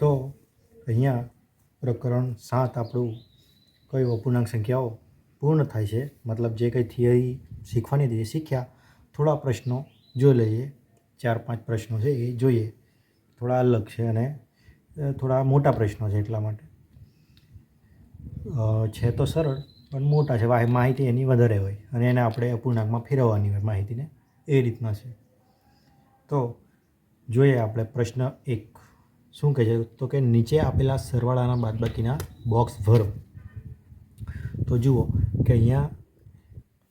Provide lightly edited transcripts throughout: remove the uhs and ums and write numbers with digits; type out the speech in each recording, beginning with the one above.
તો અહીંયા પ્રકરણ 7 આપણું કઈ અપૂર્ણાંક સંખ્યાઓ પૂર્ણ થાય છે. મતલબ જે કંઈ થિયરી શીખવાની હતી એ શીખ્યા. થોડા પ્રશ્નો જોઈ લઈએ. 4-5 પ્રશ્નો છે એ જોઈએ. થોડા અલગ છે અને થોડા મોટા પ્રશ્નો છે, એટલા માટે છે તો સરળ પણ મોટા છે. માહિતી એની વધારે હોય અને એને આપણે અપૂર્ણાંકમાં ફેરવવાની હોય માહિતીને, એ રીતના છે. તો જોઈએ આપણે પ્રશ્ન 1 શું કહે છે. તો કે નીચે આપેલા સરવાળાના બાદબાકીના બોક્સ ભરો. તો જુઓ કે અહીંયા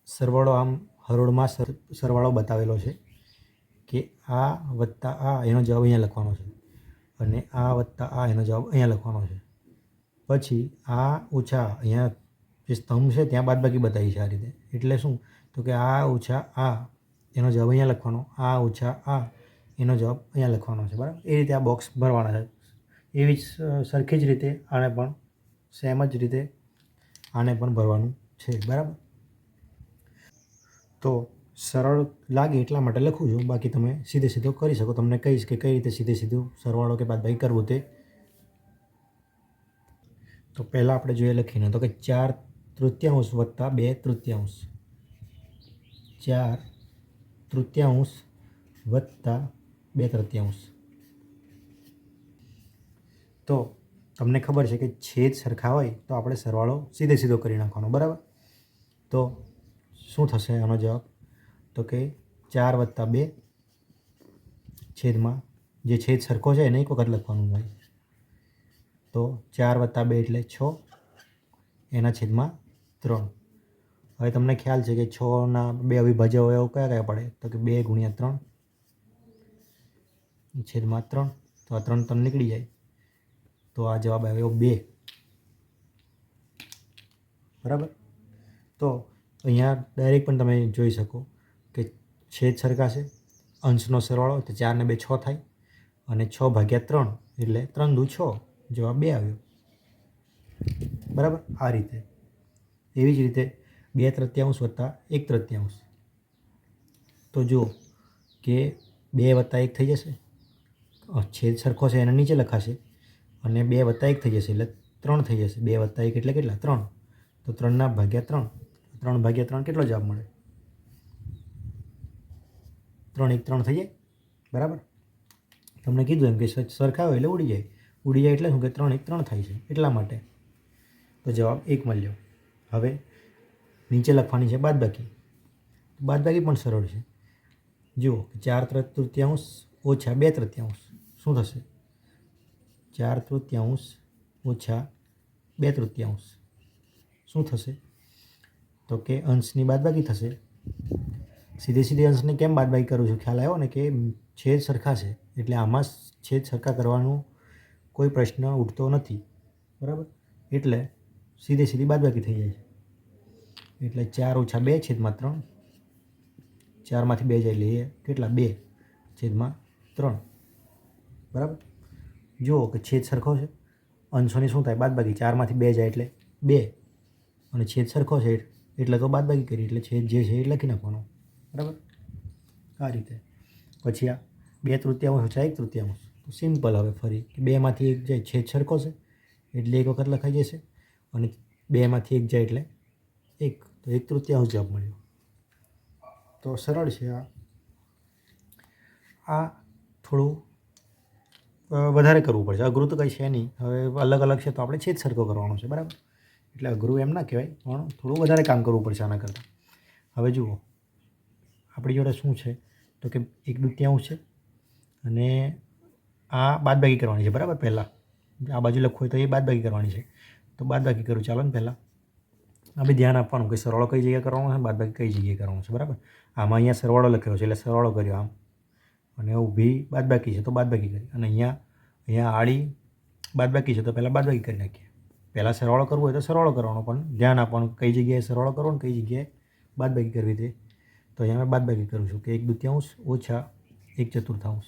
સરવાળો આમ હરોળમાં સરવાળો બતાવેલો છે કે આ વત્તા આ એનો જવાબ અહીંયા લખવાનો છે અને આ વત્તા આ એનો જવાબ અહીંયા લખવાનો છે. પછી આ ઓછા અહીંયા જે સ્તંભ છે ત્યાં બાદબાકી બતાવી છે આ રીતે. એટલે શું? તો કે આ ઓછા આ એનો જવાબ અહીંયા લખવાનો, આ ઓછા આ એનો જવાબ અહીંયા લખવાનો છે. બરાબર? એ રીતે આ બોક્સ ભરવાના છે. એવી જ સરખી જ રીતે આને પણ સેમ જ રીતે આને પણ ભરવાનું છે. બરાબર? તો સરળ લાગે એટલા માટે લખું છું, બાકી તમે સીધે સીધો કરી શકો. તમને કહીશ કે કઈ રીતે સીધે સીધું સરવાળો કે બાદબાકી કરવું તે. તો પહેલાં આપણે જોઈએ લખીને, તો કે 4/3 વત્તા 2/3, 4/3 વત્તા 2/3. તો તમને ખબર છે કે છેદ સરખા હોય તો આપણે સરવાળો સીધે સીધો કરી નાખવાનો. બરાબર? તો શું થશે આનો જવાબ? તો કે 4 + 2 છેદમાં જે છેદ સરખો છે એને એક વખત લખવાનું હોય. તો 4 + 2 એટલે 6 એના છેદમાં 3. હવે તમને ખ્યાલ છે કે 6ના 2 અવિભાજ્ય અવયવો કયા કયા પડે? તો કે 2 × 3 છેદમાં 3. તો આ 3 3 નીકળી જાય તો આ જવાબ આવ્યો 2. બરાબર? તો અહીંયા ડાયરેક્ટ પણ તમે જોઈ શકો કે છેદ સરખા છે, અંશનો સરવાળો તો 4 ને 2 6 થાય અને 6/3 એટલે 3 દુ 6, જવાબ 2 આવ્યો. બરાબર? આ રીતે. એવી જ રીતે 2/3 વત્તા 1/3. તો જુઓ કે 2 + 1 થઈ જશે, છેદ સરખો છે એને નીચે લખાશે અને 2 + 1 થઈ જશે એટલે 3 થઈ જશે. 2 + 1 એટલે કેટલા? 3. તો 3/3, 3/3 કેટલો જવાબ મળે? 3 × 1 3 થઈ જાય. બરાબર? તમને કીધું એમ કે સરખા હોય એટલે ઉડી જાય. ઉડી જાય એટલે શું? કે 3 × 1 3 થાય છે, એટલા માટે. તો જવાબ 1 મળ્યો. હવે નીચે લખવાની છે બાદબાકી. બાદબાકી પણ સરળ છે. જુઓ 4/3 ઓછા 2/3 શું થશે? 4/3 ઓછા 2/3 શું થશે? તો કે અંશની બાદબાકી થશે. સીધે સીધી અંશને કેમ બાદબાકી કરું છું? ખ્યાલ આવ્યો ને કે છેદ સરખા છે એટલે આમાં છેદ સરખા કરવાનો કોઈ પ્રશ્ન ઉઠતો નથી. બરાબર? એટલે સીધે સીધી બાદબાકી થઈ જાય છે. એટલે 4 - 2 છેદમાં 3. 4માંથી 2 જાય એટલે કેટલા? 2/3. બરાબર? જુઓ કે છેદ સરખો છે, અંશોની શું થાય? બાદબાકી. 4માંથી 2 જાય એટલે 2 અને છેદ સરખો છે એટલે તો બાદબાકી કરી, એટલે છેદ જે છે એ લખી નાખવાનો. બરાબર? આ રીતે. પછી આ 2/3 ઓછા 1/3. તો સિમ્પલ. હવે ફરી 2માંથી 1 જાય, છેદ સરખો છે એટલે એક વખત લખાઈ જશે અને 2માંથી 1 જાય એટલે 1. તો 1/3 જવાબ મળ્યો. તો સરળ છે આ થોડું વધારે કરવું પડશે. અઘરું તો કંઈ છે નહીં. હવે અલગ અલગ છે તો આપણે છેદ સરખો કરવાનો છે. બરાબર? એટલે અઘરું એમ ના કહેવાય, પણ થોડું વધારે કામ કરવું પડશે આના કરતાં. હવે જુઓ આપણી જોડે શું છે? તો કે 1/2 છે અને આ બાદબાકી કરવાની છે. બરાબર? પહેલાં આ બાજુ લખવું હોય તો એ બાદબાકી કરવાની છે. તો બાદબાકી કરું ચાલો ને. પહેલાં આ બી ધ્યાન આપવાનું કે સરવાળો કઈ જગ્યાએ કરવાનો છે, બાદબાકી કઈ જગ્યાએ કરવાનો છે. બરાબર? આમાં અહીંયા સરવાળો લખ્યો છે એટલે સરવાળો કર્યો આમ, અને ઊભી બાદબાકી છે તો બાદબાકી કરી, અને અહીંયા આડી બાદબાકી છે તો પહેલાં બાદબાકી કરી નાખીએ. પહેલાં સરવાળો કરવો હોય તો સરવાળો કરવાનો, પણ ધ્યાન આપવાનું કઈ જગ્યાએ સરવાળો કરવો ને કઈ જગ્યાએ બાદબાકી કરવી તે. તો અહીંયા મેં બાદબાકી કરું છું કે 1/2 ઓછા 1/4.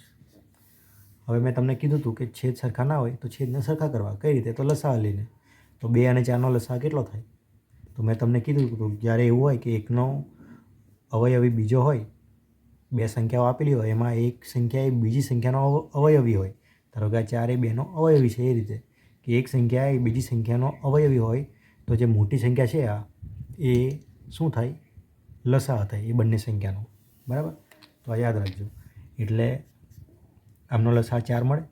હવે મેં તમને કીધું હતું કે છેદ સરખા ના હોય તો છેદને સરખા કરવા. કઈ રીતે? તો લસાઅ લઈને. તો 2 અને 4નો લસાઅ કેટલો થાય? તો મેં તમને કીધું હતું જ્યારે એવું હોય કે એકનો અવયવી બીજો હોય, 2 સંખ્યાઓ આપેલી હોય, એમાં એક સંખ્યા એ બીજી સંખ્યાનો અવયવી હોય, ધારો કે આ 4 એ 2નો અવયવી છે. એ રીતે કે એક સંખ્યા એ બીજી સંખ્યાનો અવયવી હોય તો જે મોટી સંખ્યા છે આ એ શું થાય? લસા થાય એ બંને સંખ્યાનો. બરાબર? તો આ યાદ રાખજો. એટલે આમનો લસા 4 મળે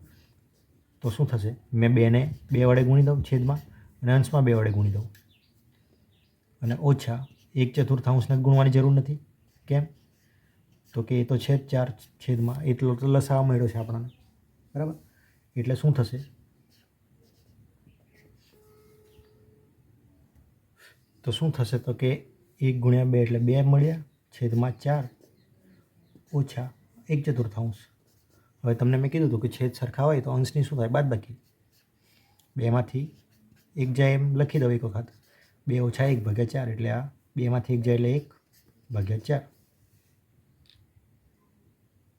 તો શું થશે? મેં 2ને 2 વડે ગુણી દઉં છેદમાં અને અંશમાં 2 વડે ગુણી દઉં અને ઓછા 1/4 ગુણવાની જરૂર નથી. કેમ? તો કે એ તો છે જ 4 છેદમાં, એટલો તો લસા મળ્યો છે આપણને. બરાબર? એટલે શું થશે? તો શું થશે? તો કે 1 ગુણ્યા 2 એટલે 2 મળ્યા છેદમાં 4 ઓછા 1/4. હવે તમને મેં કીધું હતું કે છેદ સરખા હોય તો અંશની શું થાય? બાદબાકી. 2માંથી 1 જાય એમ લખી દઉં એક વખત. 2 ઓછા 1/4 એટલે આ 2માંથી 1 જાય એટલે 1/4.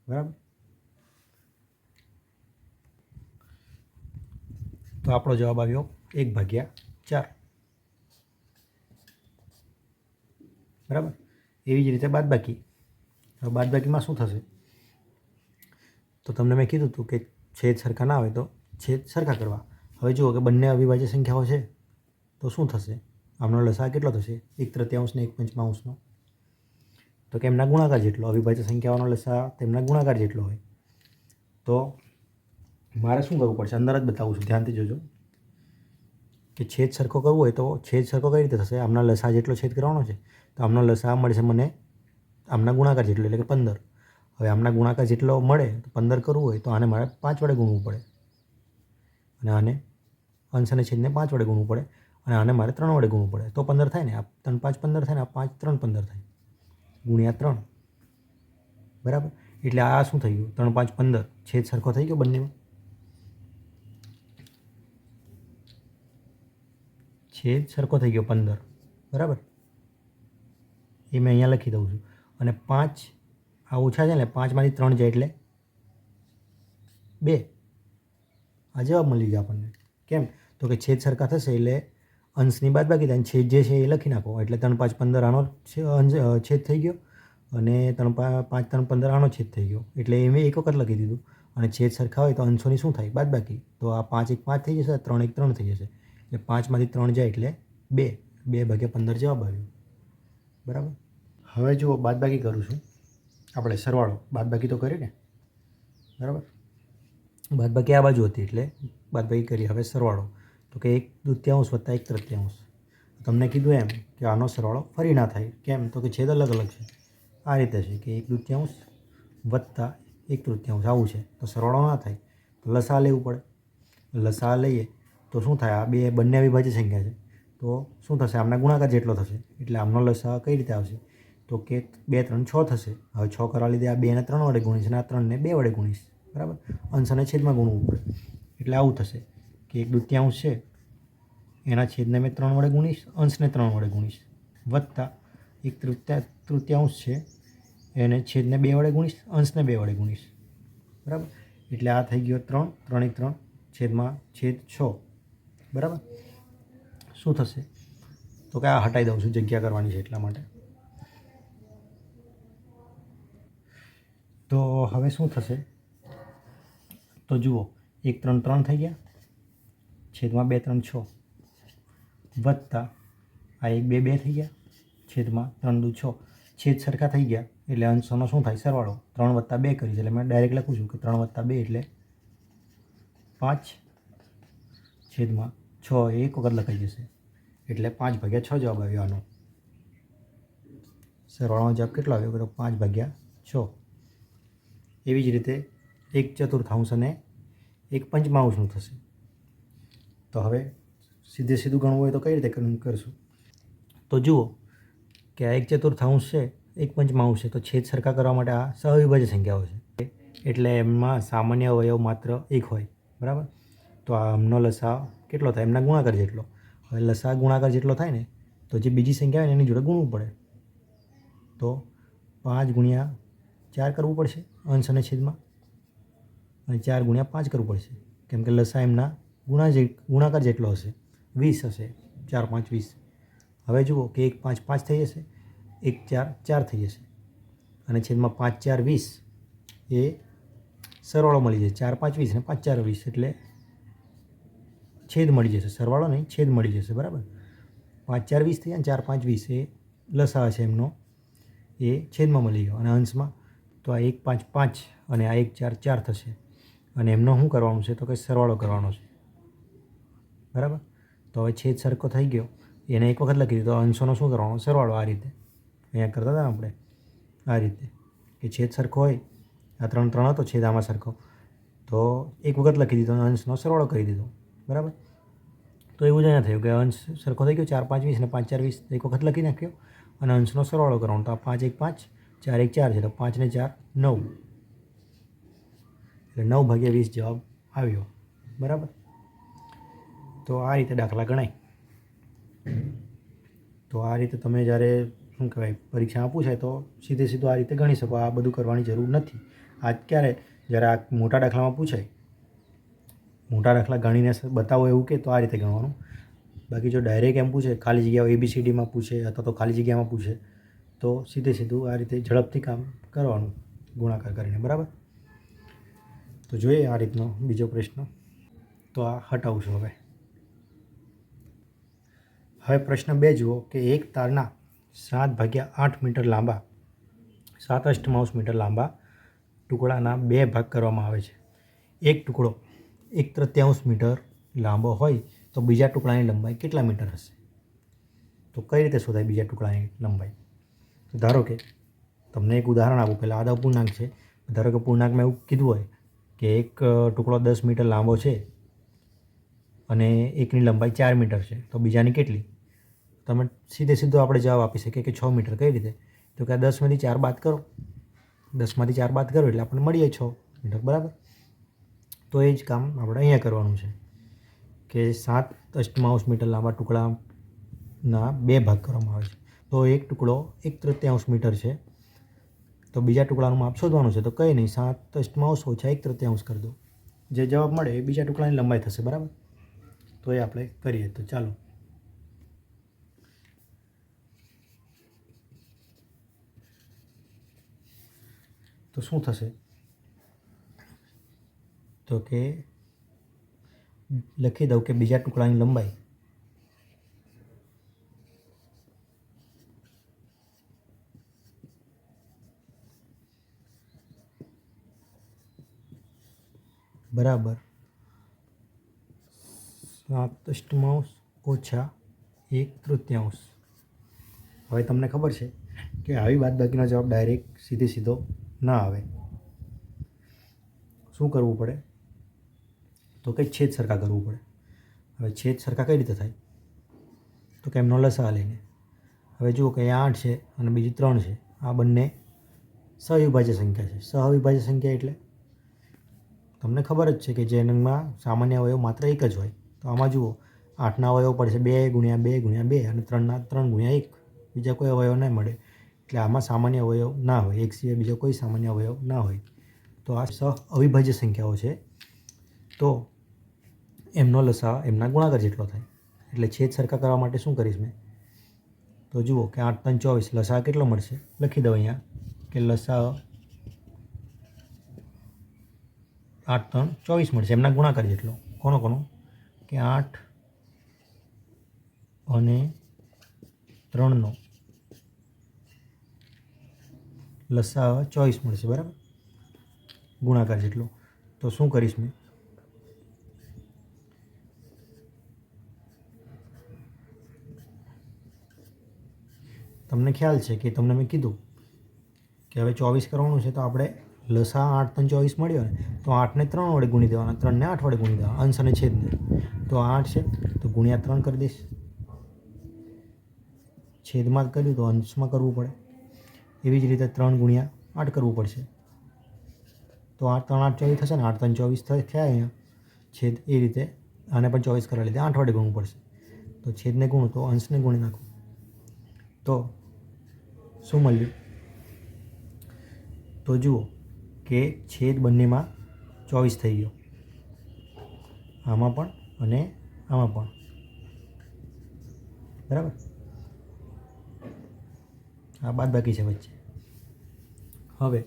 બરાબર? તો આપણો જવાબ આવ્યો 1/4. બરાબર? એવી જ રીતે બાદબાકી. હવે બાદબાકીમાં શું થશે? તો તમને મેં કીધું હતું કે છેદ સરખા ના હોય તો છેદ સરખા કરવા. હવે જુઓ કે બંને અવિભાજ્ય સંખ્યાઓ છે તો શું થશે? આમનો લસા કેટલો થશે? 1/3 ને 1/5. તો કે એમના ગુણાકાર જેટલો. અવિભાજ્ય સંખ્યાઓનો લસા તેમના ગુણાકાર જેટલો હોય. તો મારે શું કરવું પડશે? અંદર જ બતાવું છું, ધ્યાનથી જોજો. કે છેદ સરખો કરવો હોય તો છેદ સરખો કઈ રીતે થશે? આમના લસા જેટલો છેદ કરવાનો છે તો આમનો લસા મળશે મને આમના ગુણાકાર જેટલો એટલે કે 15. હવે આમના ગુણાકાર જેટલો મળે તો 15 કરવું હોય તો આને મારે 5 વડે ગુણવું પડે અને આને અંશ અને છેદને 5 વડે ગુણવું પડે અને આને મારે 3 વડે ગુણવું પડે તો 15 થાય ને. આ 3 5 15 થાય ને, આ 5 3 15 થાય ગુણ્યા 3. બરાબર? એટલે આ શું થઈ ગયું? 3 5 15. છેદ સરખો થઈ ગયો બંનેમાં. છેદ સરખો થઈ ગયો 15. બરાબર? એ મેં અહીંયા લખી દઉં છું. અને 5 આ ઓછા છે ને, 5માંથી 3 જાય એટલે 2. આ જવાબ મળી ગયો આપણને. કેમ? તો કે છેદ સરખા થશે એટલે અંશની બાદબાકી થાય. છેદ જે છે એ લખી નાખો એટલે 3 5 15 આનો છેદ થઈ ગયો અને 3 5 3 15 આનો છેદ થઈ ગયો. એટલે એ મેં એક વખત લખી દીધું. અને છેદ સરખા હોય તો અંશોની શું થાય? બાદબાકી. તો આ 5 1 5 થઈ જશે, 3 1 3 થઈ જશે. એટલે 5માંથી 3 જાય એટલે 2. 2/15 જવાબ આવ્યો. બરાબર? હવે જુઓ બાદબાકી કરું છું. આપણે સરવાળો બાદબાકી તો કરી ને. બરાબર? બાદબાકી આ બાજુ હતી એટલે બાદબાકી કરી. હવે સરવાળો તો કે 1/2 વત્તા 1/3. તમને કીધું એમ કે આનો સરવાળો ફરી ના થાય. કેમ? તો કે છેદ અલગ અલગ છે. આ રીતે છે કે 1/2 વત્તા 1/3 આવું છે તો સરવાળો ના થાય તો લસા લેવું પડે. લસા લઈએ તો શું થાય? આ બંને અવિભાજ્ય સંખ્યા છે તો શું થશે? આમના ગુણાકાર જેટલો થશે. એટલે આમનો લસા કઈ રીતે આવશે? તો કે 2 3 6 થશે. હવે 6 કરવા લીધે આ 2ને 3 વડે ગુણીશ અને આ 3ને 2 વડે ગુણીશ. બરાબર? અંશ અને છેદમાં ગુણવું પડે. એટલે આવું થશે કે 1/2 છે એના છેદને મેં 3 વડે ગુણીશ, અંશને 3 વડે ગુણીશ, વત્તા 1/3 છે એને છેદને 2 વડે ગુણીશ, અંશને 2 વડે ગુણીશ. બરાબર? એટલે આ થઈ ગયો 3 3 1 3 છેદમાં છેદ 6. બરાબર? શું થશે? તો કે આ હટાવી દઉં છું, જગ્યા કરવાની છે એટલા માટે. તો હવે શું થશે? તો જુઓ 1 3 3 થઈ ગયા છેદમાં 2 3 6 વત્તા આ 1 2 2 થઈ ગયા છેદમાં 3 2 6. છેદ સરખા થઈ ગયા એટલે અંશોનો શું થાય? સરવાળો. 3 વત્તા 2 કરી છે એટલે મેં ડાયરેક્ટ લખું છું કે 3 વત્તા 2 એટલે 5 છેદમાં 6 એ એક વખત લખાઈ જશે એટલે 5/6 જવાબ આવ્યો આનો. સરવાળાનો જવાબ કેટલો આવ્યો? તો 5/6. એવી જ રીતે 1/4 અને 1/5 થશે. તો હવે સીધું ગણવું હોય તો કઈ રીતે કરશું? તો જુઓ કે આ 1/4 છે, 1/5 છે તો છેદ સરખા કરવા માટે આ સહવિભાજ્ય સંખ્યાઓ છે એટલે એમાં સામાન્ય અવયવ માત્ર 1 હોય. બરાબર? તો આમનો લસા કેટલો થાય? એમના ગુણાકાર જેટલો. હવે લસા ગુણાકાર જેટલો થાય ને તો જે બીજી સંખ્યા હોય ને એની જોડે ગુણવું પડે. તો 5 ગુણ્યા 4 કરવું પડશે અંશ અને છેદમાં અને 4 ગુણ્યા 5 કરવું પડશે કેમ કે લસા એમના ગુણાકાર જેટલો હશે, 20 હશે. 4 5 20. હવે જુઓ કે 1 5 5 થઈ જશે, 1 4 4 થઈ જશે અને છેદમાં 5 4 20 એ સરવાળો મળી જશે. 4 5 20 ને 5 4 20 એટલે છેદ મળી જશે. સરવાળો નહીં, છેદ મળી જશે. બરાબર. 5 4 20 થયા ને 4 5 20 એ લસા છે એમનો, એ છેદમાં મળી ગયો. અને અંશમાં તો આ 1 5 5 અને આ 1 4 4 થશે. અને એમનો શું કરવાનું છે તો કે સરવાળો કરવાનો છે. બરાબર. તો હવે છેદ સરખો થઈ ગયો, એને એક વખત લખી દીધો. અંશોનો શું કરવાનો? સરવાળો. આ રીતે અહીંયા કરતા હતા ને આપણે, આ રીતે કે છેદ સરખો હોય, આ 3 3 હતો છેદ આમાં સરખો, તો એક વખત લખી દીધો અને અંશનો સરવાળો કરી દીધો. બરાબર. તો એવું જ અહીંયા થયું કે અંશ સરખો થઈ ગયો 4 5 20 ને 5 4 20 એક વખત લખી નાખ્યો અને અંશનો સરવાળો કરવાનો. તો આ 5 1 5 4 1 4 છે, તો 5 ને 4 9, એટલે 9/20 જવાબ આવ્યો. બરાબર. તો આ રીતે દાખલા ગણાય. તો આ રીતે તમે જ્યારે શું કહેવાય પરીક્ષામાં પૂછાય તો સીધે સીધું આ રીતે ગણી શકો. આ બધું કરવાની જરૂર નથી. આજ ક્યારે જ્યારે આ મોટા દાખલામાં પૂછાય, મોટા દાખલા ગણીને બતાવો એવું કે તો આ રીતે ગણવાનું. બાકી જો ડાયરેક્ટ એમ પૂછે, ખાલી જગ્યાઓ ABCDમાં પૂછે અથવા તો ખાલી જગ્યામાં પૂછે, તો સીધે સીધું આ રીતે ઝડપથી કામ કરવાનું ગુણાકાર કરીને. બરાબર. તો જોઈએ આ રીતનો બીજો પ્રશ્ન. તો આ હટાવશું હવે. હવે પ્રશ્ન 2 જુઓ કે એક તારના 7/8 મીટર લાંબા 7/8 મીટર લાંબા ટુકડાના 2 ભાગ કરવામાં આવે છે. એક ટુકડો 1/3 મીટર લાંબો હોય તો બીજા ટુકડાની લંબાઈ કેટલા મીટર હશે? તો કઈ રીતે શોધાય બીજા ટુકડાની લંબાઈ? તો ધારો કે તમને એક ઉદાહરણ આપું. પહેલાં આદા પૂર્ણાંક છે. ધારો કે પૂર્ણાંકમાં એવું કીધું હોય કે એક ટુકડો 10 મીટર લાંબો છે અને એકની લંબાઈ 4 મીટર છે, તો બીજાની કેટલી? તમે સીધો આપણે જવાબ આપી શકીએ કે 6 મીટર. કઈ રીતે? તો કે 10માંથી 4 બાદ કરો, 10માંથી 4 બાદ કરો એટલે આપણને મળી જાય 6 મીટર. બરાબર. તો એ જ કામ આપણે અહીંયા કરવાનું છે કે 7/8 મીટર લાંબા ટુકડાના 2 ભાગ કરવામાં આવે છે. તો એક ટુકડો 1/3 મીટર છે, તો બીજા ટુકડાનું માપ શોધવાનું છે. તો કંઈ નહીં, 7/8 ઓછા 1/3 કરી દો. જે જવાબ મળે એ બીજા ટુકડાની લંબાઈ થશે. બરાબર. તો એ આપણે કરીએ. તો ચાલો. તો શું થશે? તો કે લખી દઉં કે બીજા ટુકડાની લંબાઈ બરાબર 7/8 ઓછા 1/3. હવે તમને ખબર છે કે આવી બાદબાકીનો જવાબ ડાયરેક્ટ સીધો ના આવે. શું કરવું પડે? તો કંઈ છેદ સરખા કરવું પડે. હવે છેદ સરખા કઈ રીતે થાય? તો કે એમનો લસા લઈને. હવે જુઓ કે અહીંયા 8 છે અને બીજી 3 છે. આ બંને સહવિભાજ્ય સંખ્યા છે. સહવિભાજ્ય સંખ્યા એટલે તમને ખબર જ છે કે જેમાં સામાન્ય અવયવ માત્ર એક જ હોય. તો આમાં જુઓ 8ના અવયવ પડશે 2 × 2 × 2 અને 3ના 3 × 1. બીજા કોઈ અવયવ નહીં મળે. એટલે આમાં સામાન્ય અવયવ ના હોય. એક સિવાય બીજો કોઈ સામાન્ય અવયવ ના હોય. તો આ અવિભાજ્ય સંખ્યાઓ છે. તો એમનો લસા એમના ગુણાકાર જેટલો થાય. એટલે છેદ સરખા કરવા માટે શું કરીશ મેં? તો જુઓ કે 8 3 24 લસા કેટલો મળશે? લખી દઉં અહીંયા કે લસા 8 3 24 મળશે. એમના ગુણાકાર જેટલો. કોનો? કે 8 અને 3નો લસા 24 મળશે. બરાબર. ગુણાકાર જેટલો. તો શું કરીશ મેં? તમને ખ્યાલ છે કે તમને મેં કીધું કે હવે 24 કરવાનું છે, તો આપણે લસા 8 3 24 મળ્યો ને, તો 8ને 3 વડે ગુણી દેવાના, 3ને 8 વડે ગુણી દેવાના, અંશ અને છેદને. તો 8 છે તો ગુણ્યા 3 કરી દઈશ. છેદમાં કર્યું તો અંશમાં કરવું પડે. એવી જ રીતે 3 × 8 કરવું પડશે. તો 8 3 8 24 થશે ને, 8 3 24 થયા અહીંયા છેદ. એ રીતે આને પણ 24 કરવા લીધે 8 વડે ગુણવું પડશે. તો છેદને ગુણું તો અંશને ગુણી નાખું. તો શું મળ્યું? તો જુઓ કે છેદ બંનેમાં 24 થઈ ગયો. આમાં પણ અને આમાં પણ. બરાબર. આ બાદબાકી છે વચ્ચે. હવે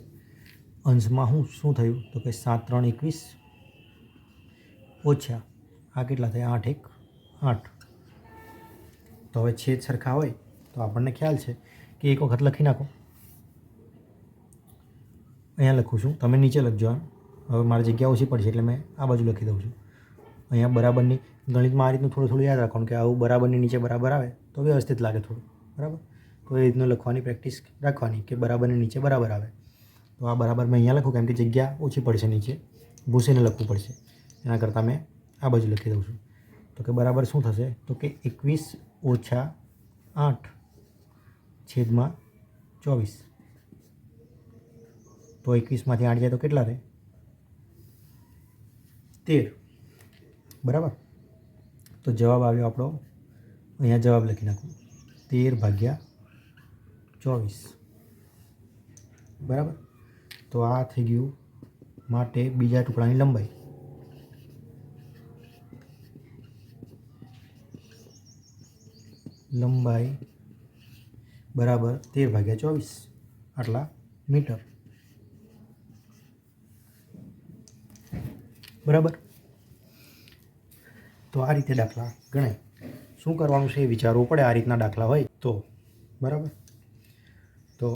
અંશમાં શું થયું તો કે 7 3 21 ઓછા આ કેટલા થાય 8 1 8. તો હવે છેદ સરખા હોય તો આપણને ખ્યાલ છે કે એક વખત લખી નાખો. અહીંયા લખું છું, તમે નીચે લખજો. હવે મારી જગ્યા ઓછી પડશે એટલે મેં આ બાજુ લખી દઉં છું. અહીંયા બરાબરની ગણિતમાં આ રીતનું થોડું થોડું યાદ રાખવાનું કે આવું બરાબરની નીચે બરાબર આવે તો વ્યવસ્થિત લાગે થોડું. બરાબર, તો એ રીતનું લખવાની પ્રેક્ટિસ રાખવાની કે બરાબરની નીચે બરાબર આવે. તો આ બરાબર મેં અહીંયા લખું કેમ કે જગ્યા ઓછી પડશે, નીચે ભૂસીને લખવું પડશે. એના કરતાં મેં આ બાજુ લખી દઉં છું. તો કે બરાબર શું થશે તો કે 21 ઓછા 8 છેદમાં 24. તો 21માંથી 8 જાય તો કેટલા રહે 13. બરાબર, તો જવાબ આવ્યો આપણો. અહીંયા જવાબ લખી નાખું 13/24. બરાબર, તો આ થઈ ગયું માટે બીજા ટુકડાની લંબાઈ. લંબાઈ બરાબર 13/24 આટલા મીટર. બરાબર, તો આ રીતે દાખલા ગણાય. શું કરવાનું છે એ વિચારવું પડે આ રીતના દાખલા હોય તો. બરાબર, તો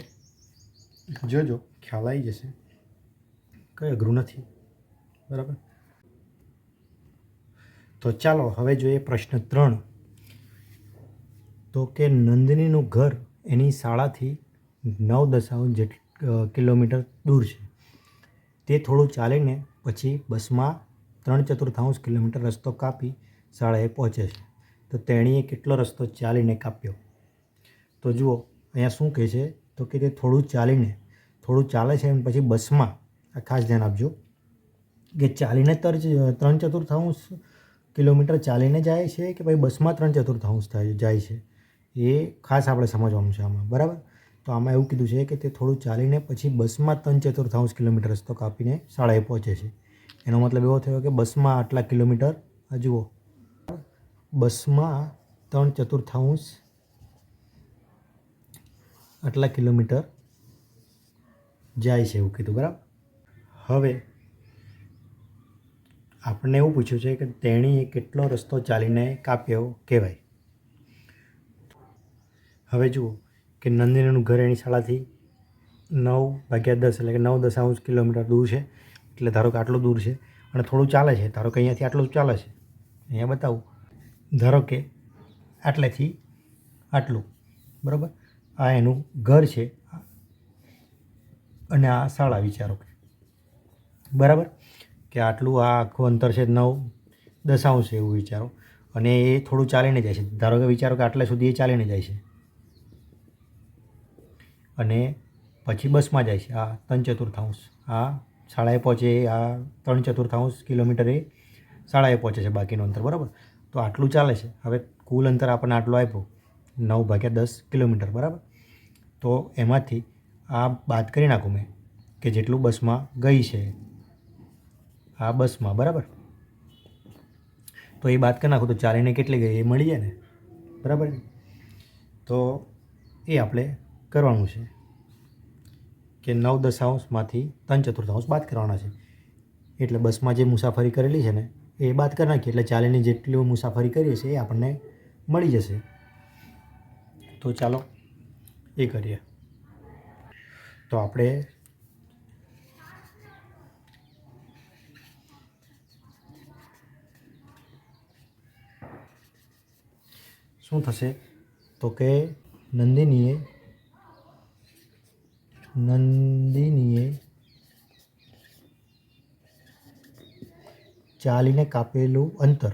જોજો ખ્યાલ આવી જશે, કંઈ અઘરું નથી. બરાબર, તો ચાલો હવે જોઈએ પ્રશ્ન 3. તો કે નંદનીનું ઘર એની શાળાથી 9 કિલોમીટર દૂર છે. તે થોડું ચાલીને પછી બસમાં 3/4 કિલોમીટર રસ્તો કાપી શાળાએ પહોંચે છે. તો તેણીએ કેટલો રસ્તો ચાલીને કાપ્યો? તો જુઓ અહીંયા શું કહે છે તો કે તે થોડું ચાલે છે અને પછી બસમાં, આ ખાસ ધ્યાન આપજો કે ચાલીને 3/4 કિલોમીટર ચાલીને જાય છે કે ભાઈ બસમાં 3/4 જાય છે, એ ખાસ આપણે સમજવાનું છે આમાં. બરાબર, તો આમાં એવું કીધું છે કે તે થોડું ચાલીને પછી બસમાં 3/4 કિલોમીટર રસ્તો કાપીને શાળાએ પહોંચે છે. એનો મતલબ એવો થયો કે બસમાં આટલા કિલોમીટર, આ જુઓ બસમાં 3/4 આટલા કિલોમીટર જાય છે એવું કીધું. બરાબર, હવે આપણને એવું પૂછ્યું છે કે તેણીએ કેટલો રસ્તો ચાલીને કાપ્યો કહેવાય. હવે જુઓ કે નંદિનીનું ઘર એની શાળાથી 9/10 એટલે કે 9 કિલોમીટર દૂર છે. એટલે ધારો કે આટલું દૂર છે અને થોડું ચાલે છે. ધારો કે અહીંયાથી આટલું ચાલે છે, અહીંયા બતાવું. ધારો કે આટલેથી આટલું. બરાબર, આ એનું ઘર છે અને આ શાળા. વિચારો કે બરાબર કે આટલું આ આખું અંતર છે 9 એવું વિચારો, અને એ થોડું ચાલીને જાય છે. ધારો કે વિચારો કે આટલા સુધી એ ચાલીને જાય છે અને પછી બસમાં જાય છે. આ 3/4 આ શાળાએ પહોંચે, આ 3/4 કિલોમીટર એ શાળાએ પહોંચે છે બાકીનું અંતર. બરાબર, તો આટલું ચાલે છે. હવે કુલ અંતર આપણને આટલું આપ્યું 9/10 કિલોમીટર. બરાબર, તો એમાંથી આ બાદ કરી નાખું મેં કે જેટલું બસમાં ગઈ છે આ બસમાં. બરાબર, તો એ બાદ કરી નાખું તો ચાલીને કેટલી ગઈ એ મળી જાય ને. બરાબર, તો એ આપણે કરવાનું છે કે 9/10માંથી 3/4 બાદ કરવાના છે. એટલે બસમાં જે મુસાફરી કરેલી છે ને એ બાદ કરી નાખીએ એટલે ચાલીને જેટલી મુસાફરી કરીએ છીએ એ આપણને મળી જશે. તો ચાલો એ કરીએ. તો આપણે શું થશે તો કે નંદિનીએ ચાલીને કાપેલું અંતર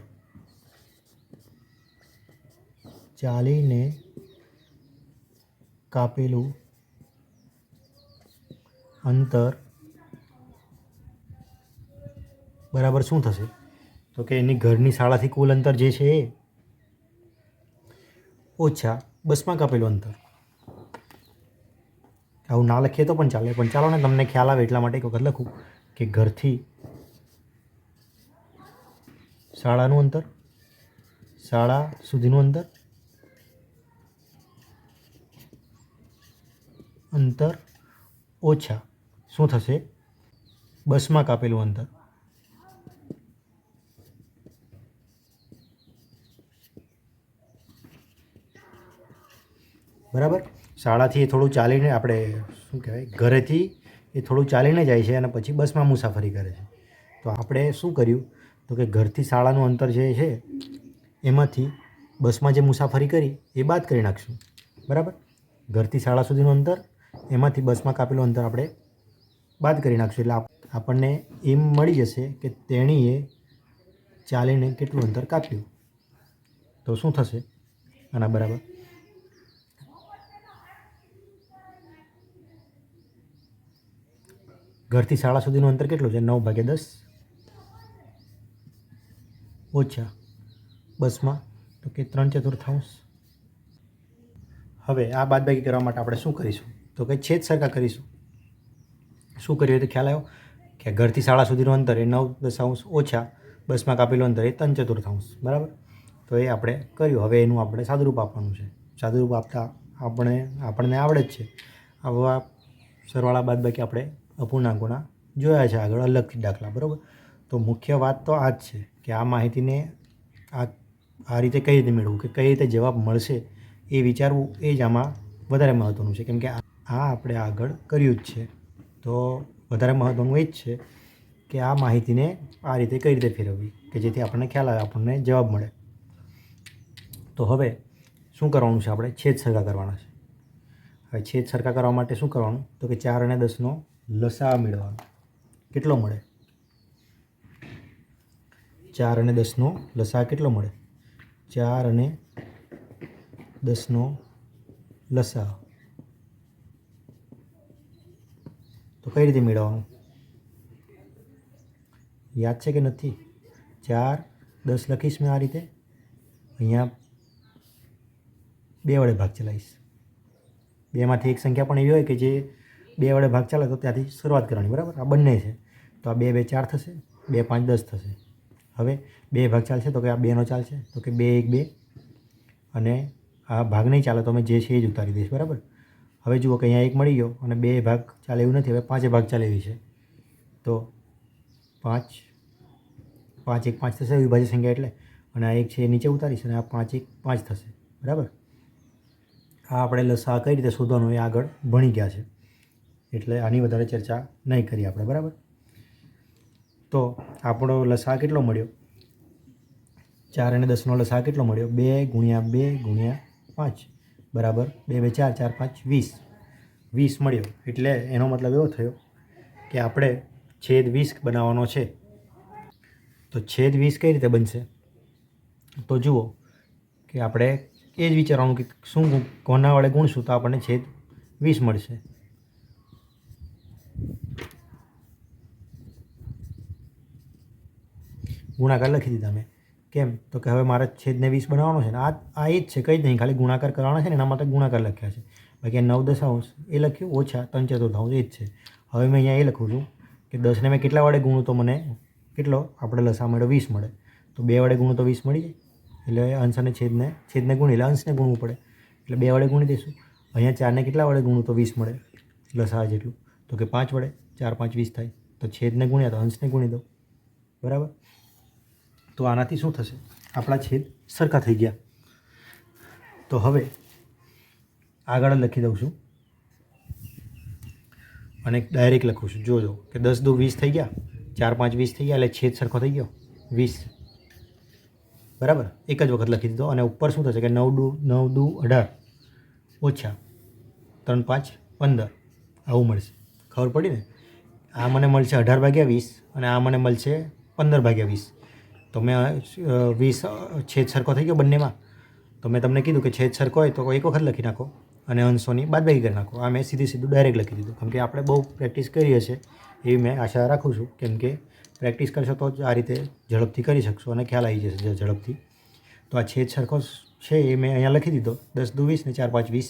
બરાબર શું થશે તો કે એની ઘરની શાળાથી કુલ અંતર જે છે એ ઓછા બસમાં કાપેલું અંતર. આવું ના લખીએ તો પણ ચાલે, પણ ચાલો ને તમને ખ્યાલ આવે એટલા માટે એક વખત લખું કે ઘરથી શાળાનું અંતર, શાળા સુધીનું અંતર ઓછા શું થશે બસમાં કાપેલું અંતર. બરાબર. શાળાથી એ થોડું ચાલીને આપણે શું કહેવાય ઘરેથી એ થોડું ચાલીને જાય છે અને પછી બસમાં મુસાફરી કરે છે. તો આપણે શું કર્યું તો કે ઘરથી શાળાનું અંતર જે છે એમાંથી બસમાં જે મુસાફરી કરી એ બાદ કરી નાખશું. બરાબર. ઘરથી શાળા સુધીનું અંતર એમાંથી બસમાં કાપેલું અંતર આપણે બાદ કરી નાખશું. એટલે આપણને એમ મળી જશે કે તેણીએ ચાલીને કેટલું અંતર કાપ્યું. તો શું થશે આના બરાબર? ઘરથી શાળા સુધીનું અંતર કેટલું છે? 9/10 ઓછા બસમાં તો કે 3/4. હવે આ બાદબાકી કરવા માટે આપણે શું કરીશું તો કે છેદ સરખા કરીશું. શું કર્યું તો ખ્યાલ આવ્યો કે ઘરથી શાળા સુધીનું અંતર એ 9/10 ઓછા બસમાં કાપેલું અંતર એ 3/4. બરાબર. તો એ આપણે કર્યું. હવે એનું આપણે સાદુરૂપ આપવાનું છે. સાદુરૂપ આપતા આપણને આવડે જ છે. આવા સરવાળા બાદબાકી આપણે અપૂર્ણાંકોના જોયા છે આગળ અલગથી દાખલા. બરાબર. તો મુખ્ય વાત તો આ જ છે કે આ માહિતીને આ રીતે કઈ રીતે મેળવવું કે કઈ રીતે જવાબ મળશે એ વિચારવું એ જ આમાં વધારે મહત્ત્વનું છે. કેમ કે આ આપણે આગળ કર્યું જ છે. તો વધારે મહત્ત્વનું એ જ છે કે આ માહિતીને આ રીતે કઈ રીતે ફેરવવી કે જેથી આપણને ખ્યાલ આવે, આપણને જવાબ મળે. તો હવે શું કરવાનું છે? આપણે છેદ સરખા કરવાના છે. હવે છેદ સરખા કરવા માટે શું કરવાનું તો કે 4 અને 10નો લસા મેળવવાનો. કેટલો મળે? 4 અને 10નો લસા કેટલો મળે? 4 અને 10નો લસા તો કઈ રીતે મેળવવાનું? યાદ છે કે નથી? 4 10 લખીશ મેં આ રીતે. અહીંયા 2 વડે ભાગ ચલાવીશ. 2માંથી એક સંખ્યા પણ એવી હોય કે જે 2 વડે ભાગ ચાલે તો ત્યાંથી શરૂઆત કરવાની. બરાબર. આ બંને છે તો આ 2 2 4 થશે, 2 5 10 થશે. હવે 2 ભાગ ચાલશે તો કે આ 2નો ચાલશે તો કે 2 1 2 અને આ ભાગ નહીં ચાલે તો અમે જે છે એ જ ઉતારી દઈશ. બરાબર. હવે જુઓ કે અહીંયા 1 મળી ગયો અને 2 ભાગ ચાલે એવું નથી. હવે 5 ભાગ ચાલે એવી છે તો 5 5 1 5 થશે વિભાજ્ય સંખ્યા એટલે. અને આ 1 છે એ નીચે ઉતારીશ અને આ 5 1 5 થશે. બરાબર. આ આપણે લસા કઈ રીતે શોધવાનું એ આગળ ભણી ગયા છે એટલે આની વધારે ચર્ચા નહીં કરીએ આપણે. બરાબર. તો આપણો લસા કેટલો મળ્યો? 4 અને 10નો લસા કેટલો મળ્યો? 2 × 2 × 5 બરાબર 2 2 4 4 5 20. 20 મળ્યો. એટલે એનો મતલબ એવો થયો કે આપણે છેદ 20 બનાવવાનો છે. તો છેદ 20 કઈ રીતે બનશે? તો જુઓ કે આપણે એ જ વિચારવાનું કે શું કોના વડે ગુણશું તો આપણને છેદ 20 મળશે. ગુણાકાર લખી દીધા મેં. કેમ તો કે હવે મારે છેદને 20 બનાવવાનો છે ને આ એ જ છે, કંઈ જ નહીં, ખાલી ગુણાકાર કરવાના છે ને એના માટે ગુણાકાર લખ્યા છે. બાકી 9/10 એ લખ્યું ઓછા 3/4 એ જ છે. હવે મેં અહીંયા એ લખું છું કે 10ને મેં કેટલા વડે ગુણું તો મને કેટલો આપણે લસા મળે 20 મળે. તો 2 વડે ગુણું તો 20 મળી જાય. એટલે અંશ અને છેદને ગુણી એટલે અંશને ગુણવું પડે એટલે 2 વડે ગુણી દઈશું. અહીંયા 4ને કેટલા વડે ગુણું તો 20 મળે લસા જેટલું તો કે 5 વડે 4 5 20 થાય. તો છેદને ગુણ્યા તો અંશને ગુણી દો. બરાબર. તો આનાથી શું થશે? આપણા છેદ સરખા થઈ ગયા. તો હવે આગળ લખી દઉં છું અને ડાયરેક્ટ લખું છું. જોજો કે 10 2 20 થઈ ગયા, 4 5 20 થઈ ગયા એટલે છેદ સરખો થઈ ગયો 20. બરાબર. એક જ વખત લખી દીધો અને ઉપર શું થશે કે 9 2 18 ઓછા 3 5 15 આવું મળશે. ખબર પડી ને? આ મને મળશે 18/20 અને આ મને મળશે 15/20. તો મેં 20 છેદ સરખો થઈ ગયો બંનેમાં. તો મેં તમને કીધું કે છેદ સરખો હોય તો એક વખત લખી નાખો અને અંશોની બાદબાકી કરી નાખો. આ મેં સીધું ડાયરેક્ટ લખી દીધું. કેમ કે આપણે બહુ પ્રેક્ટિસ કરી હશે એવી મેં આશા રાખું છું. કેમ કે પ્રેક્ટિસ કરશો તો જ આ રીતે ઝડપથી કરી શકશો અને ખ્યાલ આવી જશે ઝડપથી. તો આ છેદ સરખો છે એ મેં અહીંયા લખી દીધો 10 2 20 ને 4 5 20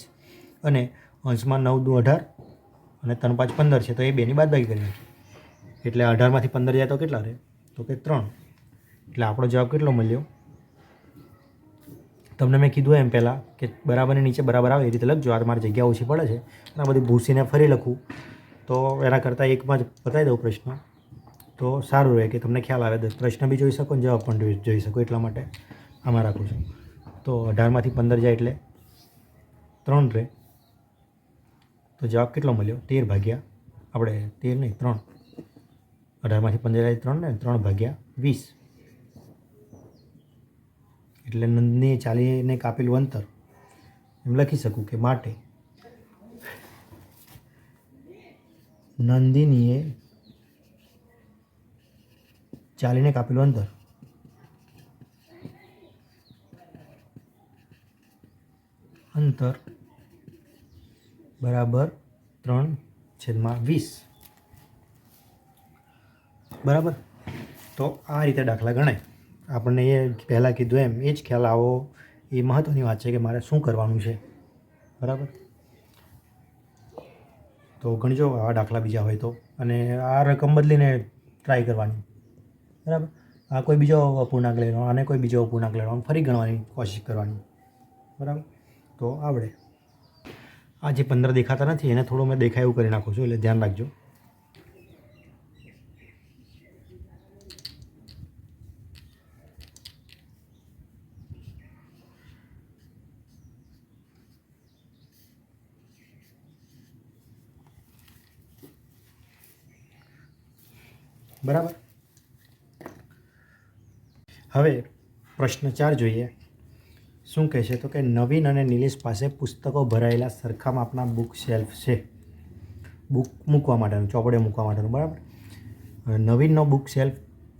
અને અંશમાં 9 2 18 અને 3 5 15 છે તો એ બેની બાદબાકી કરી નાખી. એટલે 18માંથી 15 જાય તો કેટલા રહે તો કે 3. એટલે આપણો જવાબ કેટલો મળ્યો? તમને મેં કીધું એમ પહેલાં કે બરાબરની નીચે બરાબર આવે એ રીતે લખજો. આ મારી જગ્યા ઓછી પડે છે અને આ બધી ભૂસીને ફરી લખું તો એના કરતાં એકમાં જ બતાવી દઉં પ્રશ્ન તો સારું રહે કે તમને ખ્યાલ આવે, પ્રશ્ન બી જોઈ શકો ને જવાબ પણ જોઈ શકો. એટલા માટે આમાં રાખું છું. તો 18માંથી 15 જાય એટલે 3 રહે. તો જવાબ કેટલો મળ્યો? 13 ભાગ્યા આપણે 13 નહીં 3. 18માંથી 15 જાય 3 ને 3 ભાગ્યા 20. એટલે નંદનીએ ચાલીને કાપેલું અંતર એમ લખી શકું કે માટે નંદિનીએ ચાલીને કાપેલું અંતર બરાબર 3/20. બરાબર. તો આ રીતે દાખલા ગણાય. આપણને એ પહેલાં કીધું એમ એ જ ખ્યાલ આવો એ મહત્ત્વની વાત છે કે મારે શું કરવાનું છે. બરાબર. તો ગણજો આવા દાખલા બીજા હોય તો, અને આ રકમ બદલીને ટ્રાય કરવાની. બરાબર. આ કોઈ બીજો અપૂર્ણાંક લેવાનો, આને કોઈ બીજો અપૂર્ણાંક લેવાનો, ફરી ગણવાની કોશિશ કરવાની. બરાબર. તો આવડે. આ જે 15 દેખાતા નથી એને થોડું મેં દેખાય એવું કરી નાખું છું, એટલે ધ્યાન રાખજો. બરાબર. હવે પ્રશ્ન 4 જોઈએ. શું કહે છે? તો કે નવીન અને નિલેશ પાસે પુસ્તકો ભરાયેલા સરખા માપના બુક શેલ્ફ છે. બુક મૂકવા માટેનું, ચોપડે મૂકવા માટેનું. બરાબર. નવીનનો બુક શેલ્ફ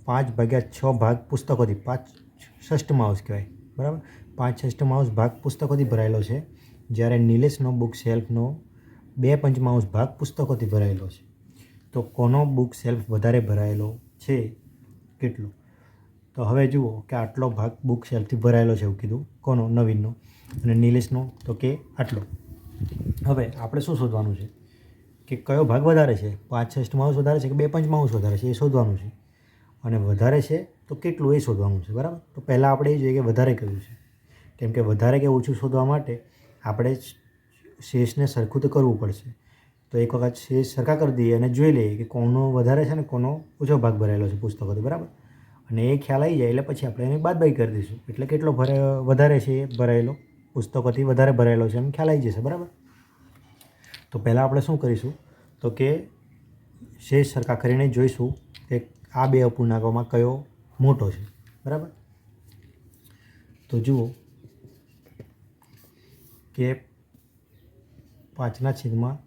5/6 ભાગ પુસ્તકોથી, 5/6 માઉસ કહેવાય. બરાબર. 5/6 ભાગ પુસ્તકોથી ભરાયેલો છે, જ્યારે નિલેશનો બુક શેલ્ફનો 2/5 ભાગ પુસ્તકોથી ભરાયેલો છે. તો કોનો બુક શેલ્ફ વધારે ભરાયેલો છે? કેટલો? તો હવે જુઓ કે આટલો ભાગ બુક શેલ્ફથી ભરાયેલો છે એવું કીધું. કોનો? નવીનનો. અને નિલેશનો તો કે આટલો. હવે આપણે શું શોધવાનું છે કે કયો ભાગ વધારે છે? 5/6 વધારે છે કે 2/5 વધારે છે એ શોધવાનું છે. અને વધારે છે તો કેટલું એ શોધવાનું છે. બરાબર. તો પહેલાં આપણે એ જોઈએ કે વધારે કયું છે. કેમ કે વધારે કે ઓછું શોધવા માટે આપણે શેષને સરખું તો કરવું પડશે. તો એક વખત શેષ સરખા કરી દઈએ અને જોઈ લઈએ કે કોનો વધારે છે ને કોનો ઓછો ભાગ ભરાયેલો છે પુસ્તકોથી. બરાબર. અને એ ખ્યાલ આવી જાય એટલે પછી આપણે એની બાદબાકી કરી દઈશું. એટલે કેટલો વધારે છે એ ભરાયેલો, પુસ્તકોથી વધારે ભરાયેલો છે એમ ખ્યાલ આવી જશે. બરાબર. તો પહેલાં આપણે શું કરીશું તો કે શેષ સરખા કરીને જોઈશું કે આ બે અપૂર્ણાંકોમાં કયો મોટો છે. બરાબર. તો જુઓ કે 5/6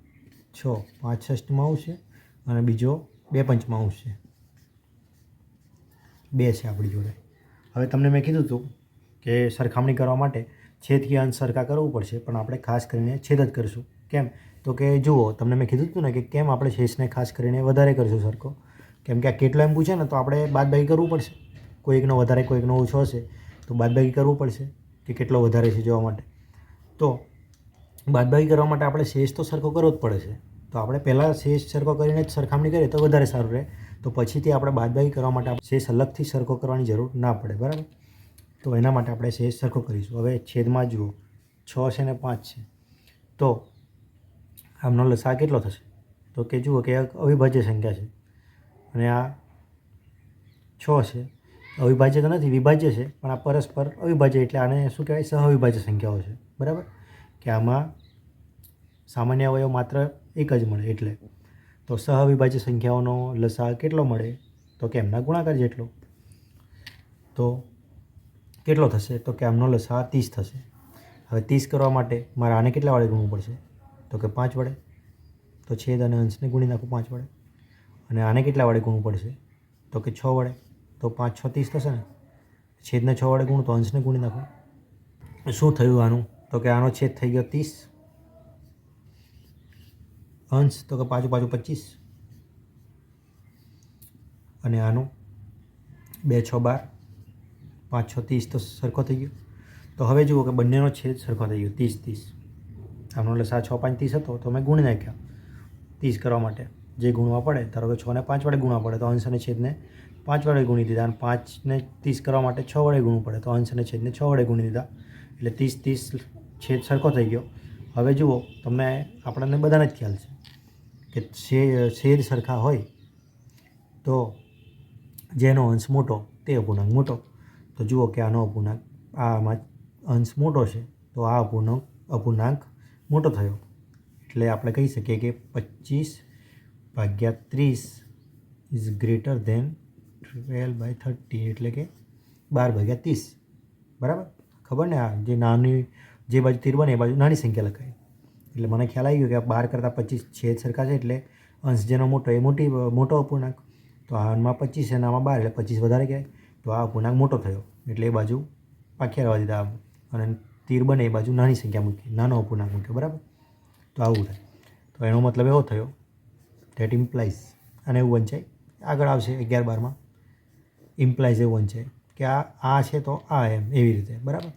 5/6 છે અને બીજો 2/5 છે. 2 છે આપણી જોડે. હવે તમને મેં કીધું હતું કે સરખામણી કરવા માટે છેદ કે અંશ સરખા કરવું પડશે, પણ આપણે ખાસ કરીને છેદ જ કરીશું. કેમ? તો કે જુઓ તમને મેં કીધું હતું ને કે કેમ આપણે શેષને ખાસ કરીને વધારે કરીશું સરખો. કેમ કે આ કેટલો એમ પૂછે ને તો આપણે બાદબાકી કરવું પડશે. કોઈકનો વધારે કોઈકનો ઓછો હશે તો બાદબાકી કરવું પડશે કે કેટલો વધારે છે જોવા માટે. તો બાદબાકી કરવા માટે આપણે શેષ તો સરખો કરવો જ પડે છે. તો આપણે પહેલાં શેષ સરખો કરીને જ સરખામણી કરીએ તો વધારે સારું રહે. તો પછીથી આપણે બાદબાકી કરવા માટે આપણે શેષ અલગથી સરખો કરવાની જરૂર ના પડે. બરાબર. તો એના માટે આપણે શેષ સરખો કરીશું. હવે છેદમાં જુઓ 6 છે ને 5 છે. તો આમનો લસાઅ કેટલો થશે? તો કે જુઓ કે અવિભાજ્ય સંખ્યા છે અને આ 6 છે. અવિભાજ્ય તો નથી, વિભાજ્ય છે, પણ આ પરસ્પર અવિભાજ્ય એટલે આને શું કહેવાય? સહઅવિભાજ્ય સંખ્યાઓ છે. બરાબર. કે આમાં સામાન્ય અવયવ માત્ર એક જ મળે એટલે. તો સહઅવિભાજ્ય સંખ્યાઓનો લસાઅ કેટલો મળે? તો કે એમના ગુણાકાર જેટલો. તો કેટલો થશે? તો કે આમનો લસાઅ 30 થશે. હવે 30 કરવા માટે મારે આને કેટલા વડે ગુણવું પડશે? તો કે 5 વડે. તો છેદ અને અંશને ગુણી નાખું 5 વડે. અને આને કેટલા વડે ગુણવું પડશે? તો કે 6 વડે. તો 5 6 30 થશે ને. છેદને 6 વડે ગુણું તો અંશને ગુણી નાખું. શું થયું આનું? તો કે આનો છેદ થઈ ગયો 30, અંશ તો કે 5 5 25, અને આનું 2 6 12, 5 6 30 તો સરખો થઈ ગયો. તો હવે જુઓ કે બંનેનો છેદ સરખો થઈ ગયો 30 30. આમનો લસાઅ 6 5 30 હતો તો મેં ગુણી નાખ્યા 30 કરવા માટે જે ગુણવા પડે. ધારો કે 6 ને 5 વડે ગુણવા પડે તો અંશ અને છેદને 5 વડે ગુણી દીધા, અને 5 ને 30 કરવા માટે 6 વડે ગુણવું પડે તો અંશ અને છેદને 6 વડે ગુણી દીધા. એટલે 30 30 છેદ સરખો થઈ ગયો. હવે જુઓ તમને આપણને બધાને જ ખ્યાલ છે કે છેદ સરખા હોય તો જેનો અંશ મોટો તે અપૂર્ણાંક મોટો. તો જુઓ કે આનો અપૂર્ણાંક આમાં અંશ મોટો છે તો આ અપૂર્ણાંક મોટો થયો. એટલે આપણે કહી શકીએ કે 25/30 ઇઝ ગ્રેટર ધેન 12/30 એટલે કે 12/30. બરાબર. ખબર ને, આ જે નાની જે બાજુ તીર બને એ બાજુ નાની સંખ્યા લખાય. એટલે મને ખ્યાલ આવી ગયો કે 12 કરતાં 25 છેદ સરખા છે એટલે અંશ જેનો મોટો એ મોટો અપૂર્ણાંક. તો આમાં 25 અને આમાં 12 એટલે 25 વધારે કહેવાય. તો આ અપૂર્ણાંક મોટો થયો એટલે એ બાજુ પાક્યા રહેવા દીધા અને તીર બને એ બાજુ નાની સંખ્યા મૂકી, નાનો અપૂર્ણાંક મૂક્યો. બરાબર. તો આવું થાય. તો એનો મતલબ એવો થયો ધેટ ઇમ્પ્લાઇઝ, અને એવું વંચાય આગળ આવશે 11-12માં. ઇમ્પ્લાઇઝ એવું વંચાય કે આ છે તો આ એમ એવી રીતે. બરાબર.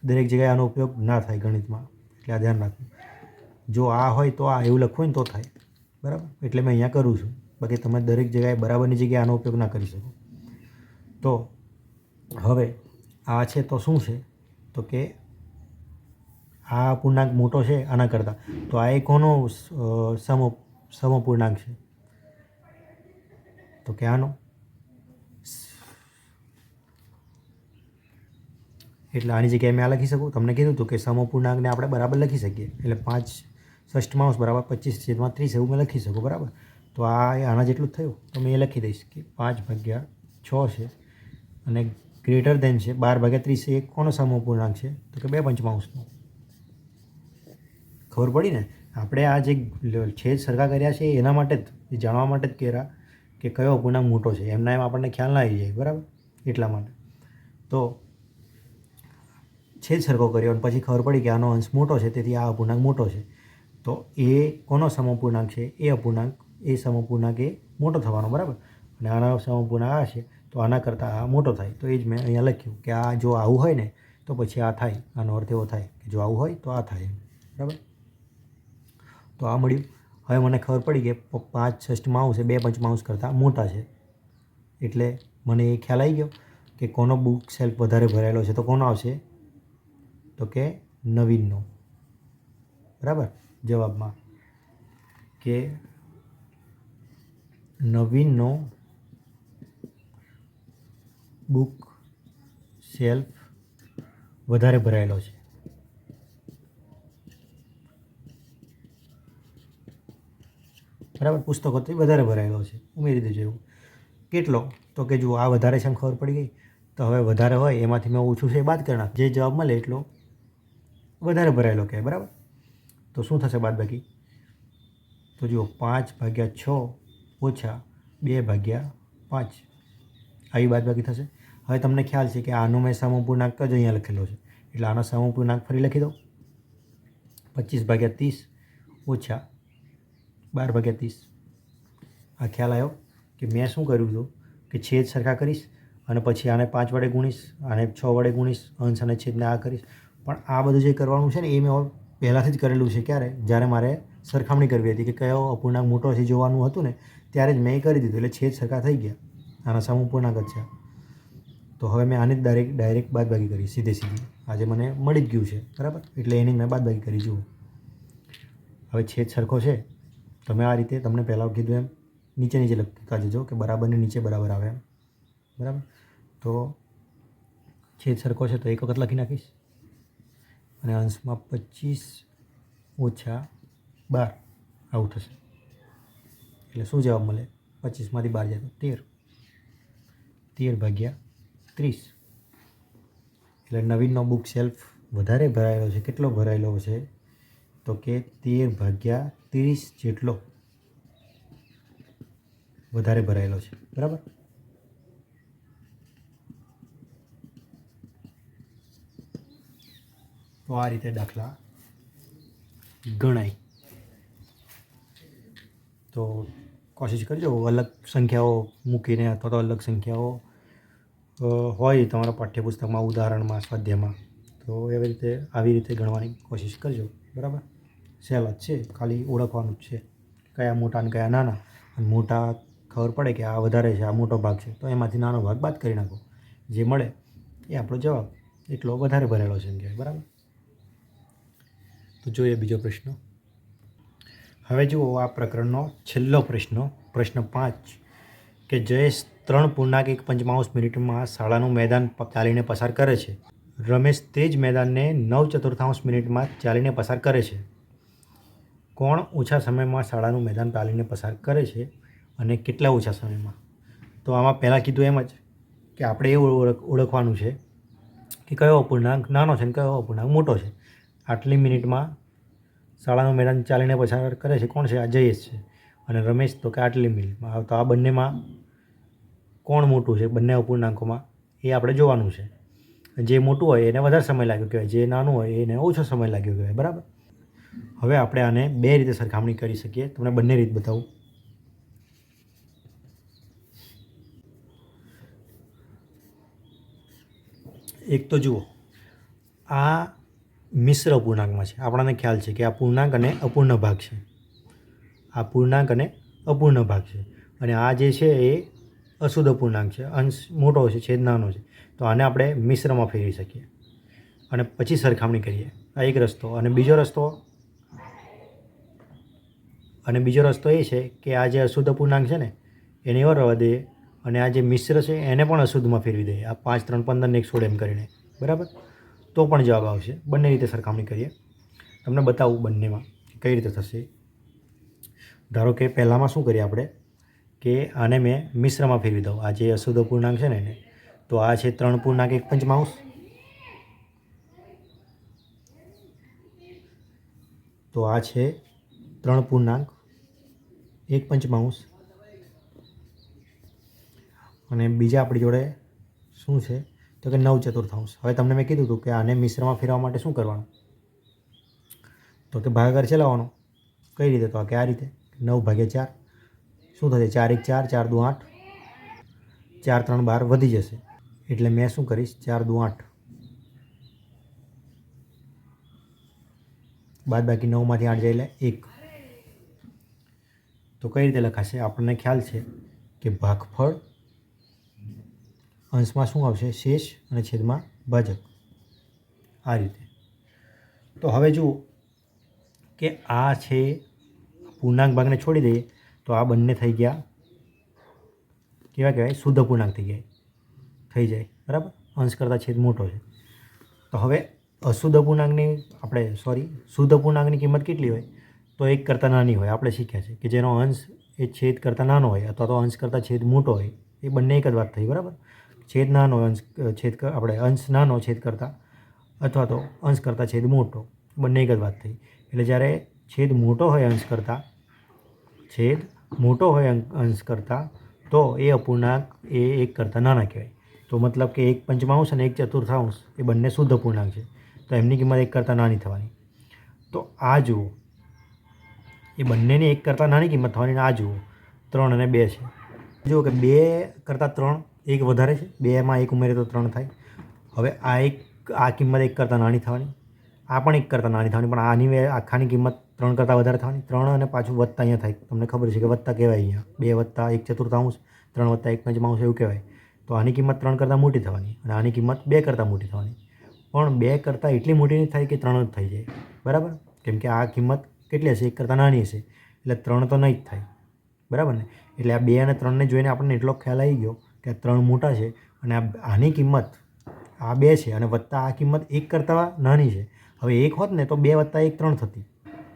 દરેક જગ્યાએ આનો ઉપયોગ ના થાય ગણિતમાં, એટલે આ ધ્યાન રાખવું. જો આ હોય તો આ એવું લખવું હોય ને તો થાય. બરાબર. એટલે મેં અહીંયા કરું છું. બાકી તમે દરેક જગ્યાએ બરાબરની જગ્યાએ આનો ઉપયોગ ના કરી શકો. તો હવે આ છે તો શું છે, તો કે આ અપૂર્ણાંક મોટો છે આના કરતાં, તો આ એ કોનો સમઅપૂર્ણાંક છે, તો કે આનો. એટલે આની જગ્યાએ મેં આ લખી શકું. તમને કીધું હતું કે સમઅપૂર્ણાંકને આપણે બરાબર લખી શકીએ. એટલે 5/6 બરાબર 25/30 એવું મેં લખી શકું. બરાબર. તો આ આના જેટલું જ થયું તો મેં એ લખી દઈશ કે 5/6 છે અને ગ્રેટર દેન છે 12/30. એ કોનો સમઅપૂર્ણાંક છે, તો કે 2/5. ખબર પડી ને. આપણે આ જે છેદ સરખા કર્યા છે એના માટે જ, જાણવા માટે જ કર્યા કે કયો અપૂર્ણાંક મોટો છે. એમના એમ આપણને ખ્યાલ ના આવી જાય. બરાબર. એટલા માટે તો છેદ સરખો કર્યો અને પછી ખબર પડી કે આનો અંશ મોટો છે તેથી આ અપૂર્ણાંક મોટો છે. તો એ કોનો સમઅપૂર્ણાંક છે, એ સમઅપૂર્ણાંક એ મોટો થવાનો. બરાબર. અને આનો સમઅપૂર્ણાંક આ છે તો આના કરતાં આ મોટો થાય. તો એ જ મેં અહીંયા લખ્યું કે આ જો આવું હોય ને તો પછી આ થાય. આનો અર્થ એવો થાય કે જો આવું હોય તો આ થાય. બરાબર. તો આ મળ્યું. હવે મને ખબર પડી કે 5/6 એ 2/5 કરતાં મોટા છે. એટલે મને એ ખ્યાલ આવી ગયો કે કોનો બુક સેલ્ફ વધારે ભરાયેલો છે. તો કોનો આવશે, તો કે નવીનનો. બરાબર. જવાબમાં કે નવીનનો બુક સેલ્ફ વધારે ભરાયેલો છે. બરાબર. પુસ્તકોથી વધારે ભરાયેલો છે. ઉમેરી દેજો એવું. કેટલો, તો કે જુઓ આ વધારે છે એમ ખબર પડી ગઈ. તો હવે વધારે હોય એમાંથી મેં ઓછું છે એ બાદ કરી નાખ. જે જવાબ મળે એટલો વધારે ભરાયેલો કહેવાય. બરાબર. તો શું થશે બાદબાકી, તો જુઓ 5/6 ઓછા 2/5 આવી બાદબાકી થશે. હવે તમને ખ્યાલ છે કે આનો મેં સમઅપૂર્ણાંક જ અહીંયા લખેલો છે. એટલે આનો સમઅપૂર્ણાંક ફરી લખી દઉં. 25/30 ઓછા 12/30. આ ખ્યાલ આવ્યો કે મેં શું કર્યું હતું કે છેદ સરખા કરીશ અને પછી આને 5 વડે ગુણીશ, આને 6 વડે ગુણીશ, અંશ અને છેદને આ કરીશ. પણ આ બધું જે કરવાનું છે ને એ મેં પહેલાંથી જ કરેલું છે. ક્યારે, જ્યારે મારે સરખામણી કરવી હતી કે કયો અપૂર્ણાંક મોટો છે જોવાનું હતું ને ત્યારે જ મેં એ કરી દીધું. એટલે છેદ સરખા થઈ ગયા. આના સમઅપૂર્ણાંક જ છે. તો હવે મેં આને જ ડાયરેક્ટ બાદબાકી કરી સીધી. આજે મને મળી જ ગયું છે. બરાબર. એટલે એની મેં બાદબાકી કરી. જુઓ હવે છેદ સરખો છે. તમે આ રીતે તમને પહેલાં કીધું એમ નીચે લખતા જજો કે બરાબરની નીચે બરાબર આવે એમ. બરાબર. તો છેદ સરખો છે તો એક વખત લખી નાખીશ અને અંશમાં 25 ઓછા 12 આવું થશે. એટલે શું જવાબ મળે, 25માંથી 12 જાય તો 13/30. એટલે નવીનનો બુક સેલ્ફ વધારે ભરાયેલો છે. કેટલો ભરાયેલો છે, તો કે 13/30 જેટલો વધારે ભરાયેલો છે. બરાબર. તો આ રીતે દાખલા ગણાય. તો કોશિશ કરજો અલગ સંખ્યાઓ મૂકીને અથવા તો અલગ સંખ્યાઓ હોય તમારા પાઠ્યપુસ્તકમાં, ઉદાહરણમાં, સ્વાધ્યાયમાં, તો આવી રીતે ગણવાની કોશિશ કરજો. બરાબર. સહેલા જ છે, ખાલી ઓળખવાનું જ છે કયા મોટા અને કયા નાના. અને મોટા ખબર પડે કે આ વધારે છે, આ મોટો ભાગ છે, તો એમાંથી નાનો ભાગ બાદ કરી નાખો. જે મળે એ આપણો જવાબ. એટલો વધારે ભરેલો છે એમ કહેવાય. બરાબર. તો જોઈએ બીજો પ્રશ્ન. હવે જુઓ આ પ્રકરણનો છેલ્લો પ્રશ્ન, પ્રશ્ન 5, કે જયેશ 3.1 મિનિટમાં શાળાનું મેદાન ચાલીને પસાર કરે છે. રમેશ તે જ મેદાનને 9/4 મિનિટમાં ચાલીને પસાર કરે છે. કોણ ઓછા સમયમાં શાળાનું મેદાન ચાલીને પસાર કરે છે અને કેટલા ઓછા સમયમાં? તો આમાં પહેલાં કીધું એમ જ કે આપણે એ ઓળખવાનું છે કે કયો અપૂર્ણાંક નાનો છે અને કયો અપૂર્ણાંક મોટો છે. આટલી મિનિટમાં શાળાનું મેદાન ચાલીને પસાર કરે છે કોણ છે? આ જયેશ છે. અને રમેશ તો કે આટલી મિનિટમાં. તો આ બંનેમાં કોણ મોટું છે? બંને અપૂર્ણાંકોમાં એ આપણે જોવાનું છે. જે મોટું હોય એને વધારે સમય લાગ્યો કહેવાય, જે નાનું હોય એને ઓછો સમય લાગ્યો કહેવાય. બરાબર. હવે આપણે આને બે રીતે સરખામણી કરી શકીએ. તમને બંને રીત બતાવું. એક તો જુઓ, આ મિશ્ર અપૂર્ણાંકમાં છે. આપણને ખ્યાલ છે કે આ પૂર્ણાંક અને અપૂર્ણ ભાગ છે. આ પૂર્ણાંક અને અપૂર્ણ ભાગ છે. અને આ જે છે એ અશુદ્ધ અપૂર્ણાંક છે. અંશ મોટો છે, છેદ નાનો છે. તો આને આપણે મિશ્રમાં ફેરવી શકીએ અને પછી સરખામણી કરીએ. આ એક રસ્તો. અને બીજો રસ્તો એ છે કે આ જે અશુદ્ધ અપૂર્ણાંક છે ને એને એવો રહેવા દઈએ અને આ જે મિશ્ર છે એને પણ અશુદ્ધમાં ફેરવી દઈએ. આ 5, 3, 15 ને 116 એમ કરીને. બરાબર. તો પણ જવાબ આવશે. બંને રીતે સરખામણી કરીએ. તમને બતાવું બંનેમાં કઈ રીતે થશે. ધારો કે પહેલાંમાં શું કરીએ આપણે કે આને મેં મિશ્રમાં ફેરવી દઉં. આ જે અશુદ્ધ અપૂર્ણાંક છે ને એને. તો આ છે 3.1 તો આ છે 3.1 અને બીજા આપણી જોડે શું છે તો કે 9/4. હવે તમને મેં કીધું હતું કે આને મિશ્રમાં ફેરવા માટે શું કરવાનું? તો કે ભાગાકાર ચલાવવાનો. કઈ રીતે? તો કે આ રીતે 9/4 શું થશે? 4 1 4, 4 2 8, 4 3 12 વધી જશે. એટલે મેં શું કરીશ? 4 2 8 બાદ બાકી 9માંથી 8 જાય એટલે 1. તો કઈ રીતે લખાશે? આપણને ખ્યાલ છે કે ભાગફળ અંશમાં શું આવશે? શેષ અને છેદમાં ભાજક. આ રીતે. તો હવે જુઓ કે આ છે પૂર્ણાંક ભાગને છોડી દઈએ તો આ બંને થઈ ગયા કેવા કહેવાય? શુદ્ધ અપૂર્ણાંક થઈ જાય. બરાબર. અંશ કરતાં છેદ મોટો છે. તો હવે શુદ્ધ અપૂર્ણાંકની કિંમત કેટલી હોય? તો 1 કરતાં નાની હોય. આપણે શીખ્યા છે કે જેનો અંશ એ છેદ કરતાં નાનો હોય અથવા તો અંશ કરતાં છેદ મોટો હોય. એ બંને એક જ વાત થઈ. બરાબર. છેદ નાનો અંશ નાનો છેદ કરતાં અથવા તો અંશ કરતાં છેદ મોટો, બંને એક જ વાત થઈ. એટલે જ્યારે છેદ મોટો હોય અંશ કરતાં તો એ અપૂર્ણાંક એ 1 કરતાં નાના કહેવાય. તો મતલબ કે 1/5 અને 1/4 એ બંને શુદ્ધ અપૂર્ણાંક છે. તો એમની કિંમત 1 કરતાં નાની થવાની. તો આ જુઓ, એ બંનેની 1 કરતાં નાની કિંમત થવાની. આ જુઓ 3 અને 2 છે. જુઓ કે 2 કરતાં 3 1 વધારે છે. 2માં 1 ઉમેરે તો 3 થાય. હવે આ કિંમત 1 કરતાં નાની થવાની. આ પણ 1 કરતાં નાની થવાની. પણ આની આખાની કિંમત 3 કરતાં વધારે થવાની. 3 અને પાછું વત્તા અહીંયા થાય. તમને ખબર છે કે વત્તા કહેવાય અહીંયા. 2 + 1/4, 3 + 1/5 એવું કહેવાય. તો આની કિંમત 3 કરતાં મોટી થવાની અને આની કિંમત 2 કરતાં મોટી થવાની. પણ 2 કરતાં એટલી મોટી નહીં થાય કે 3 જ થઈ જાય. બરાબર. કેમ કે આ કિંમત કેટલી હશે? 1 કરતાં નાની હશે. એટલે 3 તો નહીં જ થાય. બરાબર ને? એટલે આ 2 અને 3ને જોઈને આપણને એટલો ખ્યાલ આવી ગયો કે આ 3 મોટા છે અને આની કિંમત આ 2 છે અને વત્તા આ કિંમત 1 કરતાં નાની છે. હવે 1 હોત ને તો 2 + 1 3 થતી.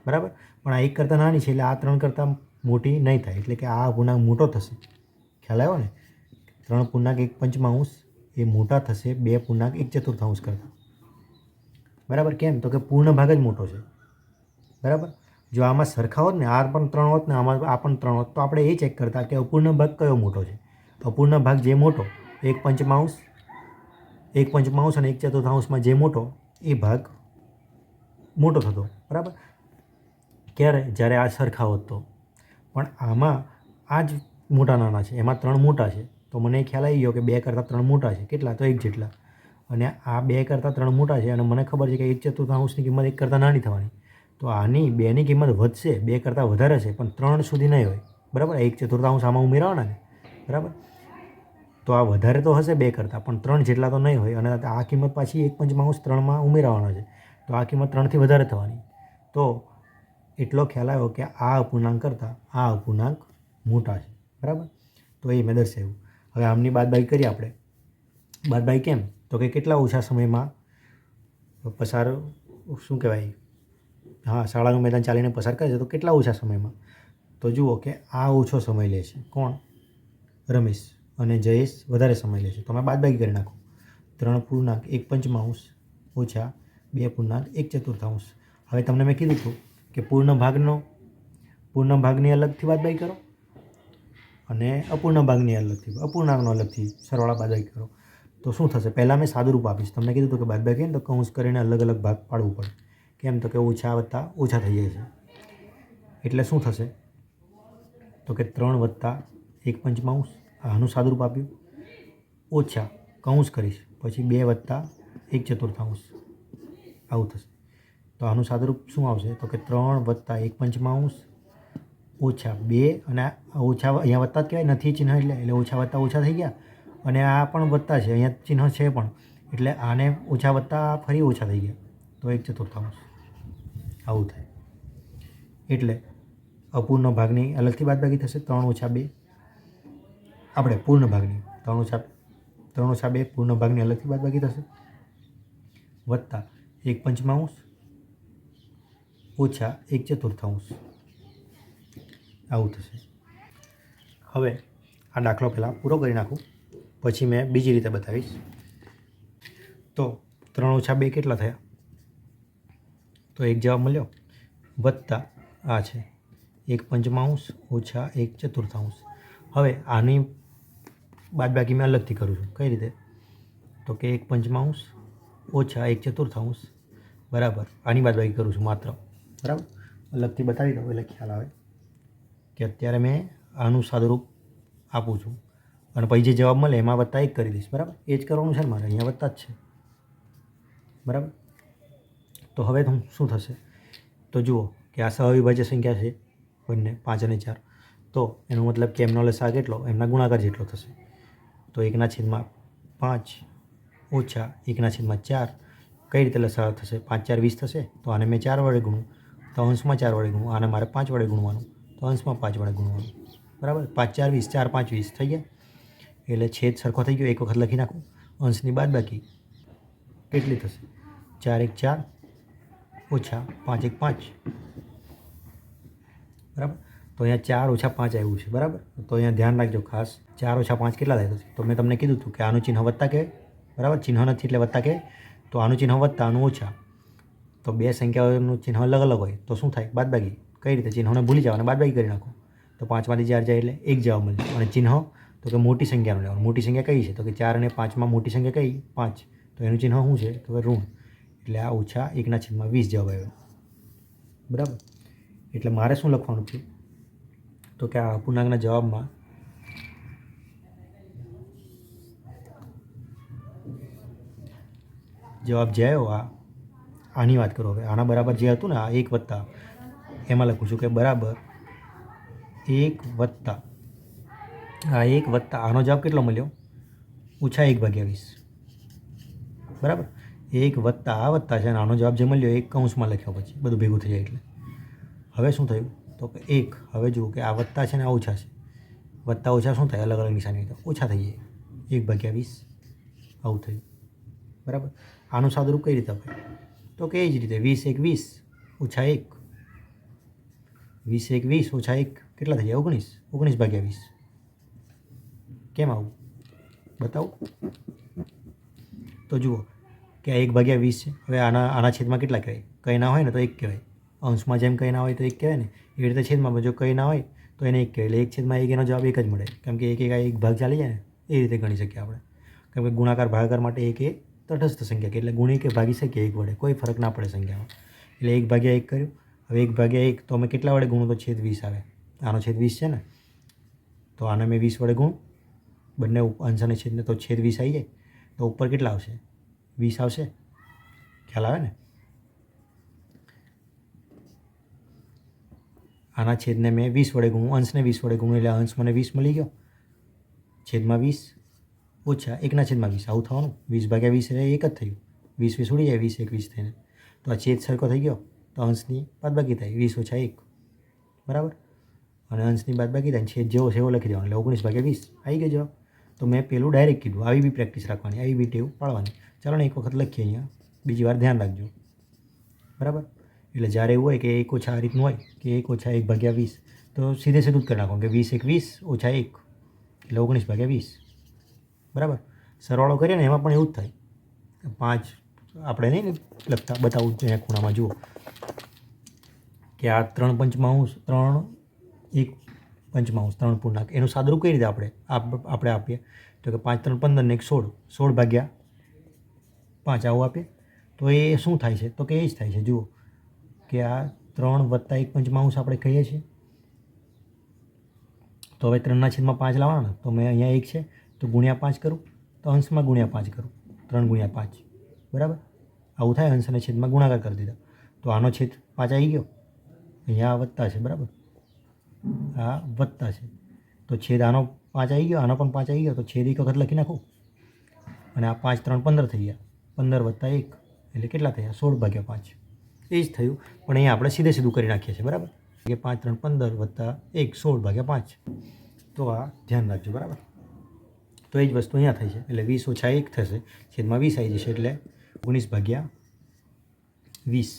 બરાબર. પણ આ 1 કરતાં નાની છે એટલે આ 3 કરતાં મોટી નહીં થાય. એટલે કે આ પૂર્ણાંક મોટો થશે. ખ્યાલ આવ્યો ને? 3.1 એ મોટા થશે 2.1/4 કરતાં. બરાબર. કેમ? તો કે પૂર્ણ ભાગ જ મોટો છે. બરાબર. જો આમાં સરખા હોત ને, આ પણ 3 હોત ને આમાં આ પણ 3 હોત તો આપણે એ ચેક કરતા કે અપૂર્ણ ભાગ કયો મોટો છે. અપૂર્ણ ભાગ જે મોટો 1/5 અને 1/4 જે મોટો એ ભાગ મોટો થતો. બરાબર. ક્યારે? જ્યારે આ સરખા હોત તો. પણ આમાં આ જ મોટા નાના છે. એમાં 3 મોટા છે. તો મને ખ્યાલ આવી ગયો કે 2 કરતાં 3 મોટા છે. કેટલા? તો 1 જેટલા. અને આ 2 કરતાં 3 મોટા છે અને મને ખબર છે કે 1/4ની કિંમત 1 કરતાં નાની થવાની. તો આની 2ની કિંમત વધશે, 2 કરતાં વધારે છે પણ 3 સુધી નહીં હોય. બરાબર. 1/4 આમાં ઉમેરવાના ને. બરાબર. તો આ વધારે તો હશે 2 કરતાં પણ 3 જેટલા તો નહીં હોય. અને આ કિંમત પાછી 1/5 3માં ઉમેરવાના છે. તો આ કિંમત 3થી વધારે થવાની. તો એટલો ખ્યાલ આવ્યો કે આ અપૂર્ણાંક કરતાં આ અપૂર્ણાંક મોટા છે. બરાબર. તો એ મેં દર્શાવ્યું. હવે આમની બાદબાકી કરીએ આપણે. બાદબાકી કેમ? તો કે કેટલા ઓછા સમયમાં પસાર શું કહેવાય શાળાનું મેદાન ચાલીને પસાર કરે છે તો કેટલા ઓછા સમયમાં? તો જુઓ કે આ ઓછો સમય લે છે. કોણ? રમેશ. અને જયેશ વધારે સમય લે છે. તો અમે બાદબાકી કરી નાખો. 3.1/5 ઓછા 2.1/4. હવે તમને મેં કીધું હતું કે પૂર્ણ ભાગની અલગથી બાદબાકી કરો અને અપૂર્ણાંકનો અલગથી સરવાળા બાદબાકી કરો. તો શું થશે? પહેલાં મેં સાદુરૂપ આપીશ. તમને કીધું હતું કે બાદબાકી તો કૌંસ કરીને અલગ અલગ ભાગ પાડવું પડે. કેમ? તો કે ઓછા વત્તા ઓછા થઈ જાય છે. એટલે શું થશે? તો કે 3+1/5 આનું સાદુરૂપ આપ્યું ઓછા કૌંસ કરીશ પછી 2+1/4 આવું થશે. તો આનું સાદુરૂપ શું આવશે? તો કે 3+1/5 ઓછા 2 અને ઓછા અહીંયા વત્તા જ કહેવાય નથી ચિહ્ન એટલે ઓછા વત્તા ઓછા થઈ ગયા અને આ પણ વત્તા છે અહીંયા ચિહ્ન છે પણ એટલે આને ઓછા વત્તા ફરી ઓછા થઈ ગયા તો 1/4 આવું થાય. એટલે અપૂર્ણ ભાગની અલગથી બાદબાકી થશે 3-2 આપણે પૂર્ણ ભાગની 3-2 પૂર્ણ ભાગની અલગથી બાદબાકી થશે વત્તા 1/5 ઓછા 1/4 આવું થશે. હવે આ દાખલો પહેલાં પૂરો કરી નાખું પછી મેં બીજી રીતે બતાવીશ. તો 3-2 કેટલા થયા? તો એક જવાબ મળ્યો વત્તા આ છે 1/5 ઓછા 1/4. હવે આની બાદબાકી મેં અલગથી કરું છું. કઈ રીતે? તો કે 1/5 ઓછા 1/4 બરાબર આની બાદબાકી કરું છું માત્ર. બરાબર અલગથી બતાવી દઉં એટલે ખ્યાલ આવે કે અત્યારે મેં આનું સાદુરૂપ આપું છું અને પછી જે જવાબ મળે એમાં વત્તા 1 કરી દઈશ. બરાબર એ જ કરવાનું છે ને મારે અહીંયા વત્તા જ છે. બરાબર તો હવે શું થશે? તો જુઓ કે આ સહઅવિભાજ્ય સંખ્યા છે બંને 5 અને 4 તો એનો મતલબ કે એમનો લસાઅ કેટલો? એમના ગુણાકાર જેટલો થશે. તો 1/5 ઓછા 1/4 કઈ રીતે લસાઅ થશે? 5 4 20 થશે. તો આને મેં 4 વડે ગુણું તો અંશમાં 4 વડે ગુણું આને મારે 5 વડે ગુણવાનું તો અંશમાં 5 વડે ગુણવાનું. બરાબર 5 4 20 4 5 20 થઈ ગયા એટલે છેદ સરખો થઈ ગયો. એક વખત લખી નાખું. અંશની બાદબાકી કેટલી થશે? 4 1 4 ઓછા 5 1 5 બરાબર. તો અહીંયા 4 - 5 આવ્યું છે. બરાબર તો અહીંયા ધ્યાન રાખજો ખાસ 4 - 5 કેટલા થાય? તો મેં તમને કીધું હતું કે આનું ચિહ્ન વત્તા કહેવાય. બરાબર ચિહ્ન નથી એટલે વત્તા કહેવાય. તો આનું ચિહ્ન વત્તા આનું ઓછા તો બે સંખ્યાઓનું ચિહ્ન અલગ અલગ હોય તો શું થાય? બાદબાકી. કઈ રીતે? ચિહ્નોને ભૂલી જાઓ અને બાદબાકી કરી નાખો તો 5માંથી 4 જાય એટલે એક જવાબ મળે. અને ચિહ્ન તો કે મોટી સંખ્યાનું લેવાનું. મોટી સંખ્યા કઈ છે? તો કે 4 અને 5માં મોટી સંખ્યા કઈ? 5. તો એનું ચિહ્ન શું છે? તો કે ઋણ. એટલે આ ઓછા 1/20 જવાબ આવ્યો. બરાબર એટલે મારે શું લખવાનું છે? તો કે આ અપૂર્ણાંકના જવાબમાં જવાબ જે આવ્યો આની વાત કરો. હવે આના બરાબર જે હતું ને આ 1 વત્તા એમાં લખું છું કે બરાબર 1 વત્તા આ 1 વત્તા આનો જવાબ કેટલો મળ્યો? ઓછા 1/20. બરાબર 1 વત્તા આ વત્તા છે અને આનો જવાબ જે મળ્યો એક કૌંસમાં લખ્યો પછી બધું ભેગું થઈ જાય એટલે. હવે શું થયું? તો કે 1 હવે જુઓ કે આ વત્તા છે ને આ ઓછા છે. વત્તા ઓછા શું થાય? અલગ અલગ નિશાની તો ઓછા થઈ જાય 1/20 આવું થયું. બરાબર આનું સાદુરૂપ કઈ રીતે અપાય? તો કે એ જ રીતે 20 1 20 ઓછા 1 20 1 20 ઓછા 1 કેટલા થઈ જાય? 19 19/20. કેમ આવું બતાવું? તો જુઓ કે આ 1/20 છે. હવે આના છેદમાં કેટલા કહેવાય? કંઈ ના હોય ને તો 1 કહેવાય. અંશમાં જેમ કંઈ ના હોય તો 1 કહેવાય ને એવી રીતે છેદમાં જો કંઈ ના હોય તો એને 1 કહેવાય. એટલે 1/1 એનો જવાબ 1 જ મળે. કેમ કે 1 1 ભાગ ચાલી જાય ને એ રીતે ગણી શકીએ આપણે. કેમ કે ગુણાકાર ભાગાકાર માટે 1 એ તટસ્થ સંખ્યા કે એટલે ગુણી કે ભાગી શકીએ 1 વડે કોઈ ફરક ના પડે સંખ્યામાં. એટલે 1/1 કર્યું. હવે 1/1 તો અમે કેટલા વડે ગુણું તો છેદ 20 આવે. આનો છેદ 20 છે ને તો આને મેં 20 વડે ગુણું બંને અંશ અને છેદને તો છેદ 20 આવી જાય તો ઉપર કેટલા આવશે? 20 આવશે. ખ્યાલ આવે ને? આના છેદને મેં 20 વડે ગુણું અંશને 20 વડે ગુણું એટલે અંશ મને 20 મળી ગયો. છેદમાં 20 ઓછા 1/20 આવું થવાનું. 20/20 એટલે 1 જ થયું. 20 20 ઉડી જાય 20 1 20 થઈને તો આ છેદ સરખો થઈ ગયો તો અંશની બાદબાકી થાય 20 - 1 બરાબર અને અંશની બાદબાકી થાય છેદ જેવો છે એવો લખી દેવાનો એટલે 19/20 આવી ગયો જવાબ. તો મેં પેલું ડાયરેક્ટ કીધું. આવી બી પ્રેક્ટિસ રાખવાની, આવી બી ટેવ પાડવાની. ચાલો ને એક વખત લખીએ અહીંયા, બીજી વાર ધ્યાન રાખજો. બરાબર. એટલે જ્યારે એવું હોય કે 1 ઓછા આ રીતનું હોય કે 1 ઓછા 1/20, તો સીધે સીધું જ કરી નાખો કે 20 × 20 ઓછા 1 એટલે 19/20. બરાબર. સરવાળો કરીએ ને એમાં પણ એવું જ થાય. 5 આપણે નહીં લખતા, બતાવું અહીંયા ખૂણામાં જુઓ કે આ 3 પંચમાંશ 3 1 પંચમાંશ 3 પૂર્ણાંક, એનું સાદુરૂપ કઈ રીતે આપણે આપીએ તો કે 5 3 15 ને 1 16, 16/5 આવું આપીએ. તો એ શું થાય છે તો કે એ જ થાય છે. જુઓ કે આ 3 + 1 પંચમાંશ આપણે કહીએ છીએ. તો હવે 3/5 લાવવાના ને, તો મેં અહીંયા 1 છે તો ×5 કરું, તો અંશમાં ×5 કરું, 3 × 5. બરાબર. આવું થાય. અંશ અને છેદમાં ગુણાકાર કરી દીધા. તો આનો છેદ 5 આવી ગયો, અહીંયા વત્તા છે. બરાબર. આ વત્તા છે તો છેદ આનો 5 આવી ગયો, આનો પણ 5 આવી ગયો, તો છેદ એક વખત લખી નાખું. અને આ 5 3 15 થઈ ગયા. 15 + 1 એટલે કેટલા થયા? 16/5. એ જ થયું. પણ અહીંયા આપણે સીધે સીધું કરી નાખીએ છીએ. બરાબર. કે 5 3 15 + 1 16/5. તો આ ધ્યાન રાખજો. બરાબર. તો એ જ વસ્તુ અહીંયા થઈ છે. એટલે 20 ઓછા 1 થશે, છેદમાં 20 આવી જશે એટલે 19/20.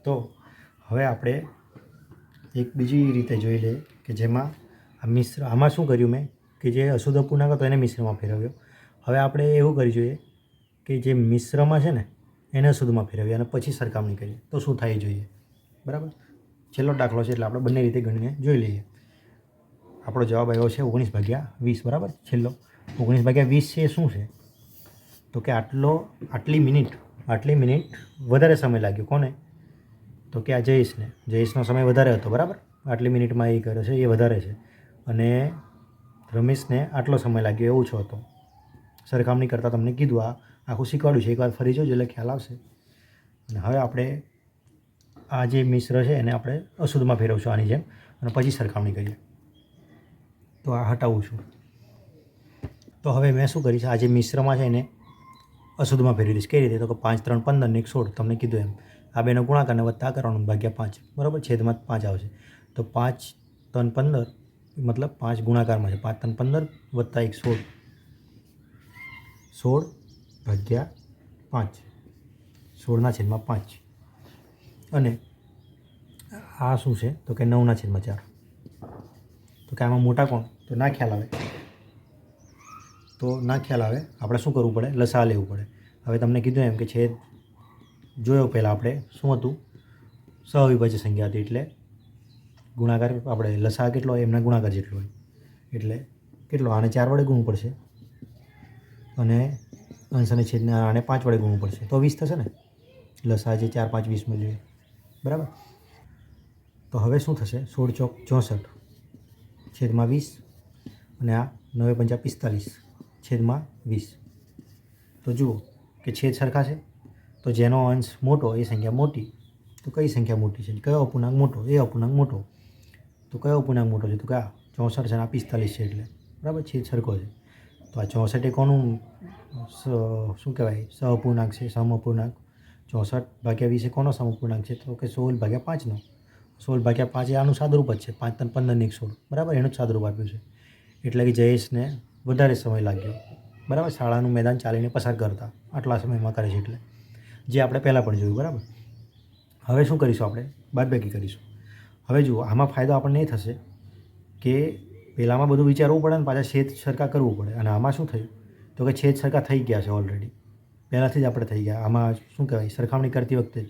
તો હવે આપણે એક બીજી રીતે જોઈ લઈએ કે જેમાં આમાં શું કર્યું મેં કે જે અશુદ્ધ અપૂર્ણાંક હતો એને મિશ્રમાં ફેરવ્યો. હવે આપણે એવું કરી જોઈએ કે જે મિશ્રમાં છે ને એને અશુદ્ધમાં ફેરવીએ અને પછી સરખામણી કરીએ તો શું થાય જોઈએ. બરાબર. છેલ્લો દાખલો છે એટલે આપણે બંને રીતે ગણીને જોઈ લઈએ. આપણો જવાબ આવ્યો છે 19/20. બરાબર. છેલ્લો 19/20 છે. શું છે તો કે આટલી મિનિટ વધારે સમય લાગ્યો. કોને? તો કે આ જયેશનો સમય વધારે હતો. બરાબર. આટલી મિનિટમાં એ કરે છે, એ વધારે છે. અને રમેશને આટલો સમય લાગ્યો, એ ઓછો હતો. સરખામણી કરતાં તમને કીધું, આ આખું શીખવાડ્યું છે. એકવાર ફરી જોજો એટલે ખ્યાલ આવશે. અને હવે આપણે આ જે મિશ્ર છે એને આપણે અશુદ્ધમાં ફેરવશું આની જેમ, અને પછી સરખામણી કરીએ. તો આ હટાવું છું. તો હવે મેં શું કરીશ, આ જે મિશ્રમાં છે એને અશુદ્ધમાં ફેરવી દઈશ. કઈ રીતે? તો કે 5 3 15 ને 1 16 તમને કીધું એમ. આ બેનો ગુણાકારને વત્તા કરવાનું /5. બરાબર. છેદમાં 5 આવશે. તો 5 3 15 મતલબ 5 ગુણાકારમાં છે. 5 3 15 + 1 16, 16/5, 16/5. અને આ શું છે તો કે 9/4. તો કે આમાં મોટા કોણ? તો ના ખ્યાલ આવે. આપણે શું કરવું પડે? લસા લેવું પડે. હવે તમને કીધું એમ કે છેદ જોયો પહેલાં આપણે શું હતું? સહઅવિભાજ્ય સંખ્યા હતી. એટલે ગુણાકાર આપણે લસા કેટલો હોય એમના ગુણાકાર જેટલો હોય. એટલે કેટલો? આને 4 વડે ગુણવું પડશે અને અંશ અને છેદને આને 5 વડે ગુણવું પડશે. તો 20 થશે ને. લસા જે 4 5 20 મળ્યું. બરાબર. તો હવે શું થશે? 16 ચોક 64 છેદમાં 20 અને આ 9 5 45 છેદમાં 20. તો જુઓ કે છેદ સરખા છે. તો જેનો અંશ મોટો એ સંખ્યા મોટી. તો કઈ સંખ્યા મોટી છે? કયો અપૂર્ણાંક મોટો? એ અપૂર્ણાંક મોટો. તો કયો અપૂર્ણાંક મોટો છે? તો કે આ 64 છે અને આ 45 છે. એટલે બરાબર. છેદ સરખો છે. તો આ 64 એ કોનું શું કહેવાય? સહઅપૂર્ણાંક છે, સમઅપૂર્ણાંક. 64/20 એ કોનો સમઅપૂર્ણાંક છે? તો કે 16/5નો. 16/5 એ આનું સાદુરૂપ જ છે. 5 3 15 ને 1 16. બરાબર. એનું જ સાદુરૂપ આપ્યું છે. એટલે કે જયેશને વધારે સમય લાગ્યો. બરાબર. શાળાનું મેદાન ચાલીને પસાર કરતા આટલા સમયમાં કરે છે. એટલે જે આપણે પહેલાં પણ જોયું. બરાબર. હવે શું કરીશું? આપણે બાદબાકી કરીશું. હવે જુઓ, આમાં ફાયદો આપણને એ થશે કે પહેલાંમાં બધું વિચારવું પડે ને પાછા છેદ સરખા કરવું પડે. અને આમાં શું થયું તો કે છેદ સરખા થઈ ગયા છે ઓલરેડી. પહેલાંથી જ આપણે થઈ ગયા. આમાં શું કહેવાય? સરખામણી કરતી વખતે જ.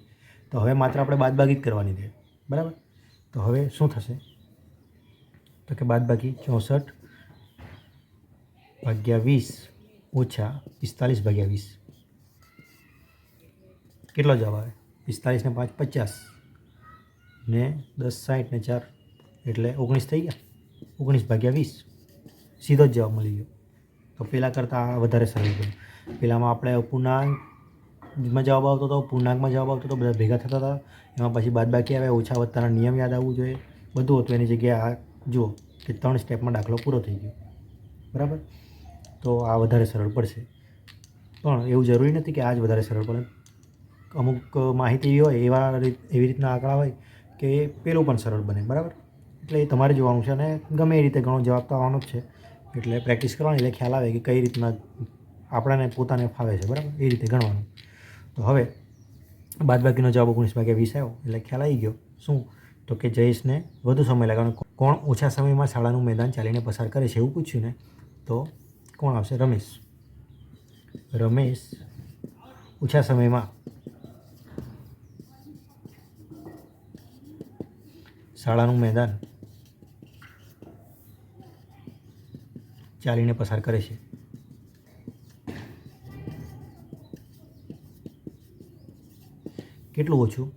તો હવે માત્ર આપણે બાદબાકી જ કરવાની છે. બરાબર. તો હવે શું થશે તો કે બાદબાકી 64/20 ઓછા 45/20. કેટલો જવાબ આવે? 45 ને 5 50 ને 10 60 ને 4 એટલે 19 થઈ ગયા. 19/20 સીધો જ જવાબ મળી ગયો. તો પહેલાં કરતાં વધારે સરળ ગયું. પહેલાંમાં આપણે અપૂર્ણાંકમાં જવાબ આવતો હતો, પૂર્ણાંકમાં જવાબ આવતો હતો, બધા ભેગા થતા હતા. એમાં પછી બાદબાકી આવે, ઓછા વત્તાના નિયમ યાદ આવવું જોઈએ, બધું હતું. એની જગ્યાએ આ જુઓ કે 3 સ્ટેપમાં દાખલો પૂરો થઈ ગયો. બરાબર. તો આ વધારે સરળ પડશે. પણ એવું જરૂરી નથી કે આ જ વધારે સરળ પડે. અમુક માહિતી હોય એવી રીતના આંકડા હોય કે પેલું પણ સરળ બને. બરાબર. એટલે એ તમારે જોવાનું છે. અને ગમે એ રીતે ઘણો જવાબ તો આવવાનો જ છે. એટલે પ્રેક્ટિસ કરવાની એટલે ખ્યાલ આવે કે કઈ રીતના આપણાને પોતાને ફાવે છે, બરાબર? એ રીતે ગણવાનું. તો હવે બાદબાકીનો જવાબ 19/20 આવ્યો એટલે ખ્યાલ આવી ગયો. શું? તો કે જયેશને વધુ સમય લાગ્યો. કોણ ઓછા સમયમાં શાળાનું મેદાન ચાલીને પસાર કરે છે એવું પૂછ્યું ને, તો કોણ આવશે? રમેશ. રમેશ ઓછા સમયમાં શાળાનું મેદાન ચાલીને પસાર કરે છે. કેટલું ઓછું?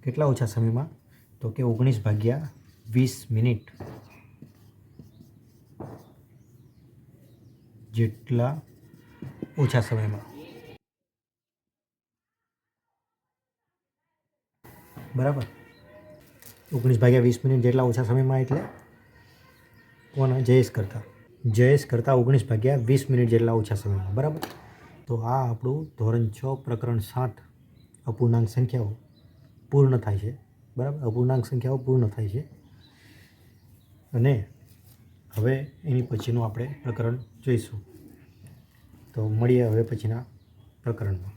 કેટલા ઓછા સમયમાં? તો કે 19/20 મિનિટ જેટલા ઓછા સમયમાં, બરાબર? 19/20 મિનિટ જેટલા ઓછા સમયમાં એટલે કોના? જયેશ કરતાં 19/20 મિનિટ જેટલા ઓછા સમયમાં, બરાબર? તો આ આપણું ધોરણ 6 પ્રકરણ 7 અપૂર્ણાંક સંખ્યાઓ પૂર્ણ થાય છે, બરાબર? અપૂર્ણાંક સંખ્યાઓ પૂર્ણ થાય છે. અને હવે એની પછીનું આપણે પ્રકરણ જોઈશું. તો મળીએ હવે પછીના પ્રકરણમાં.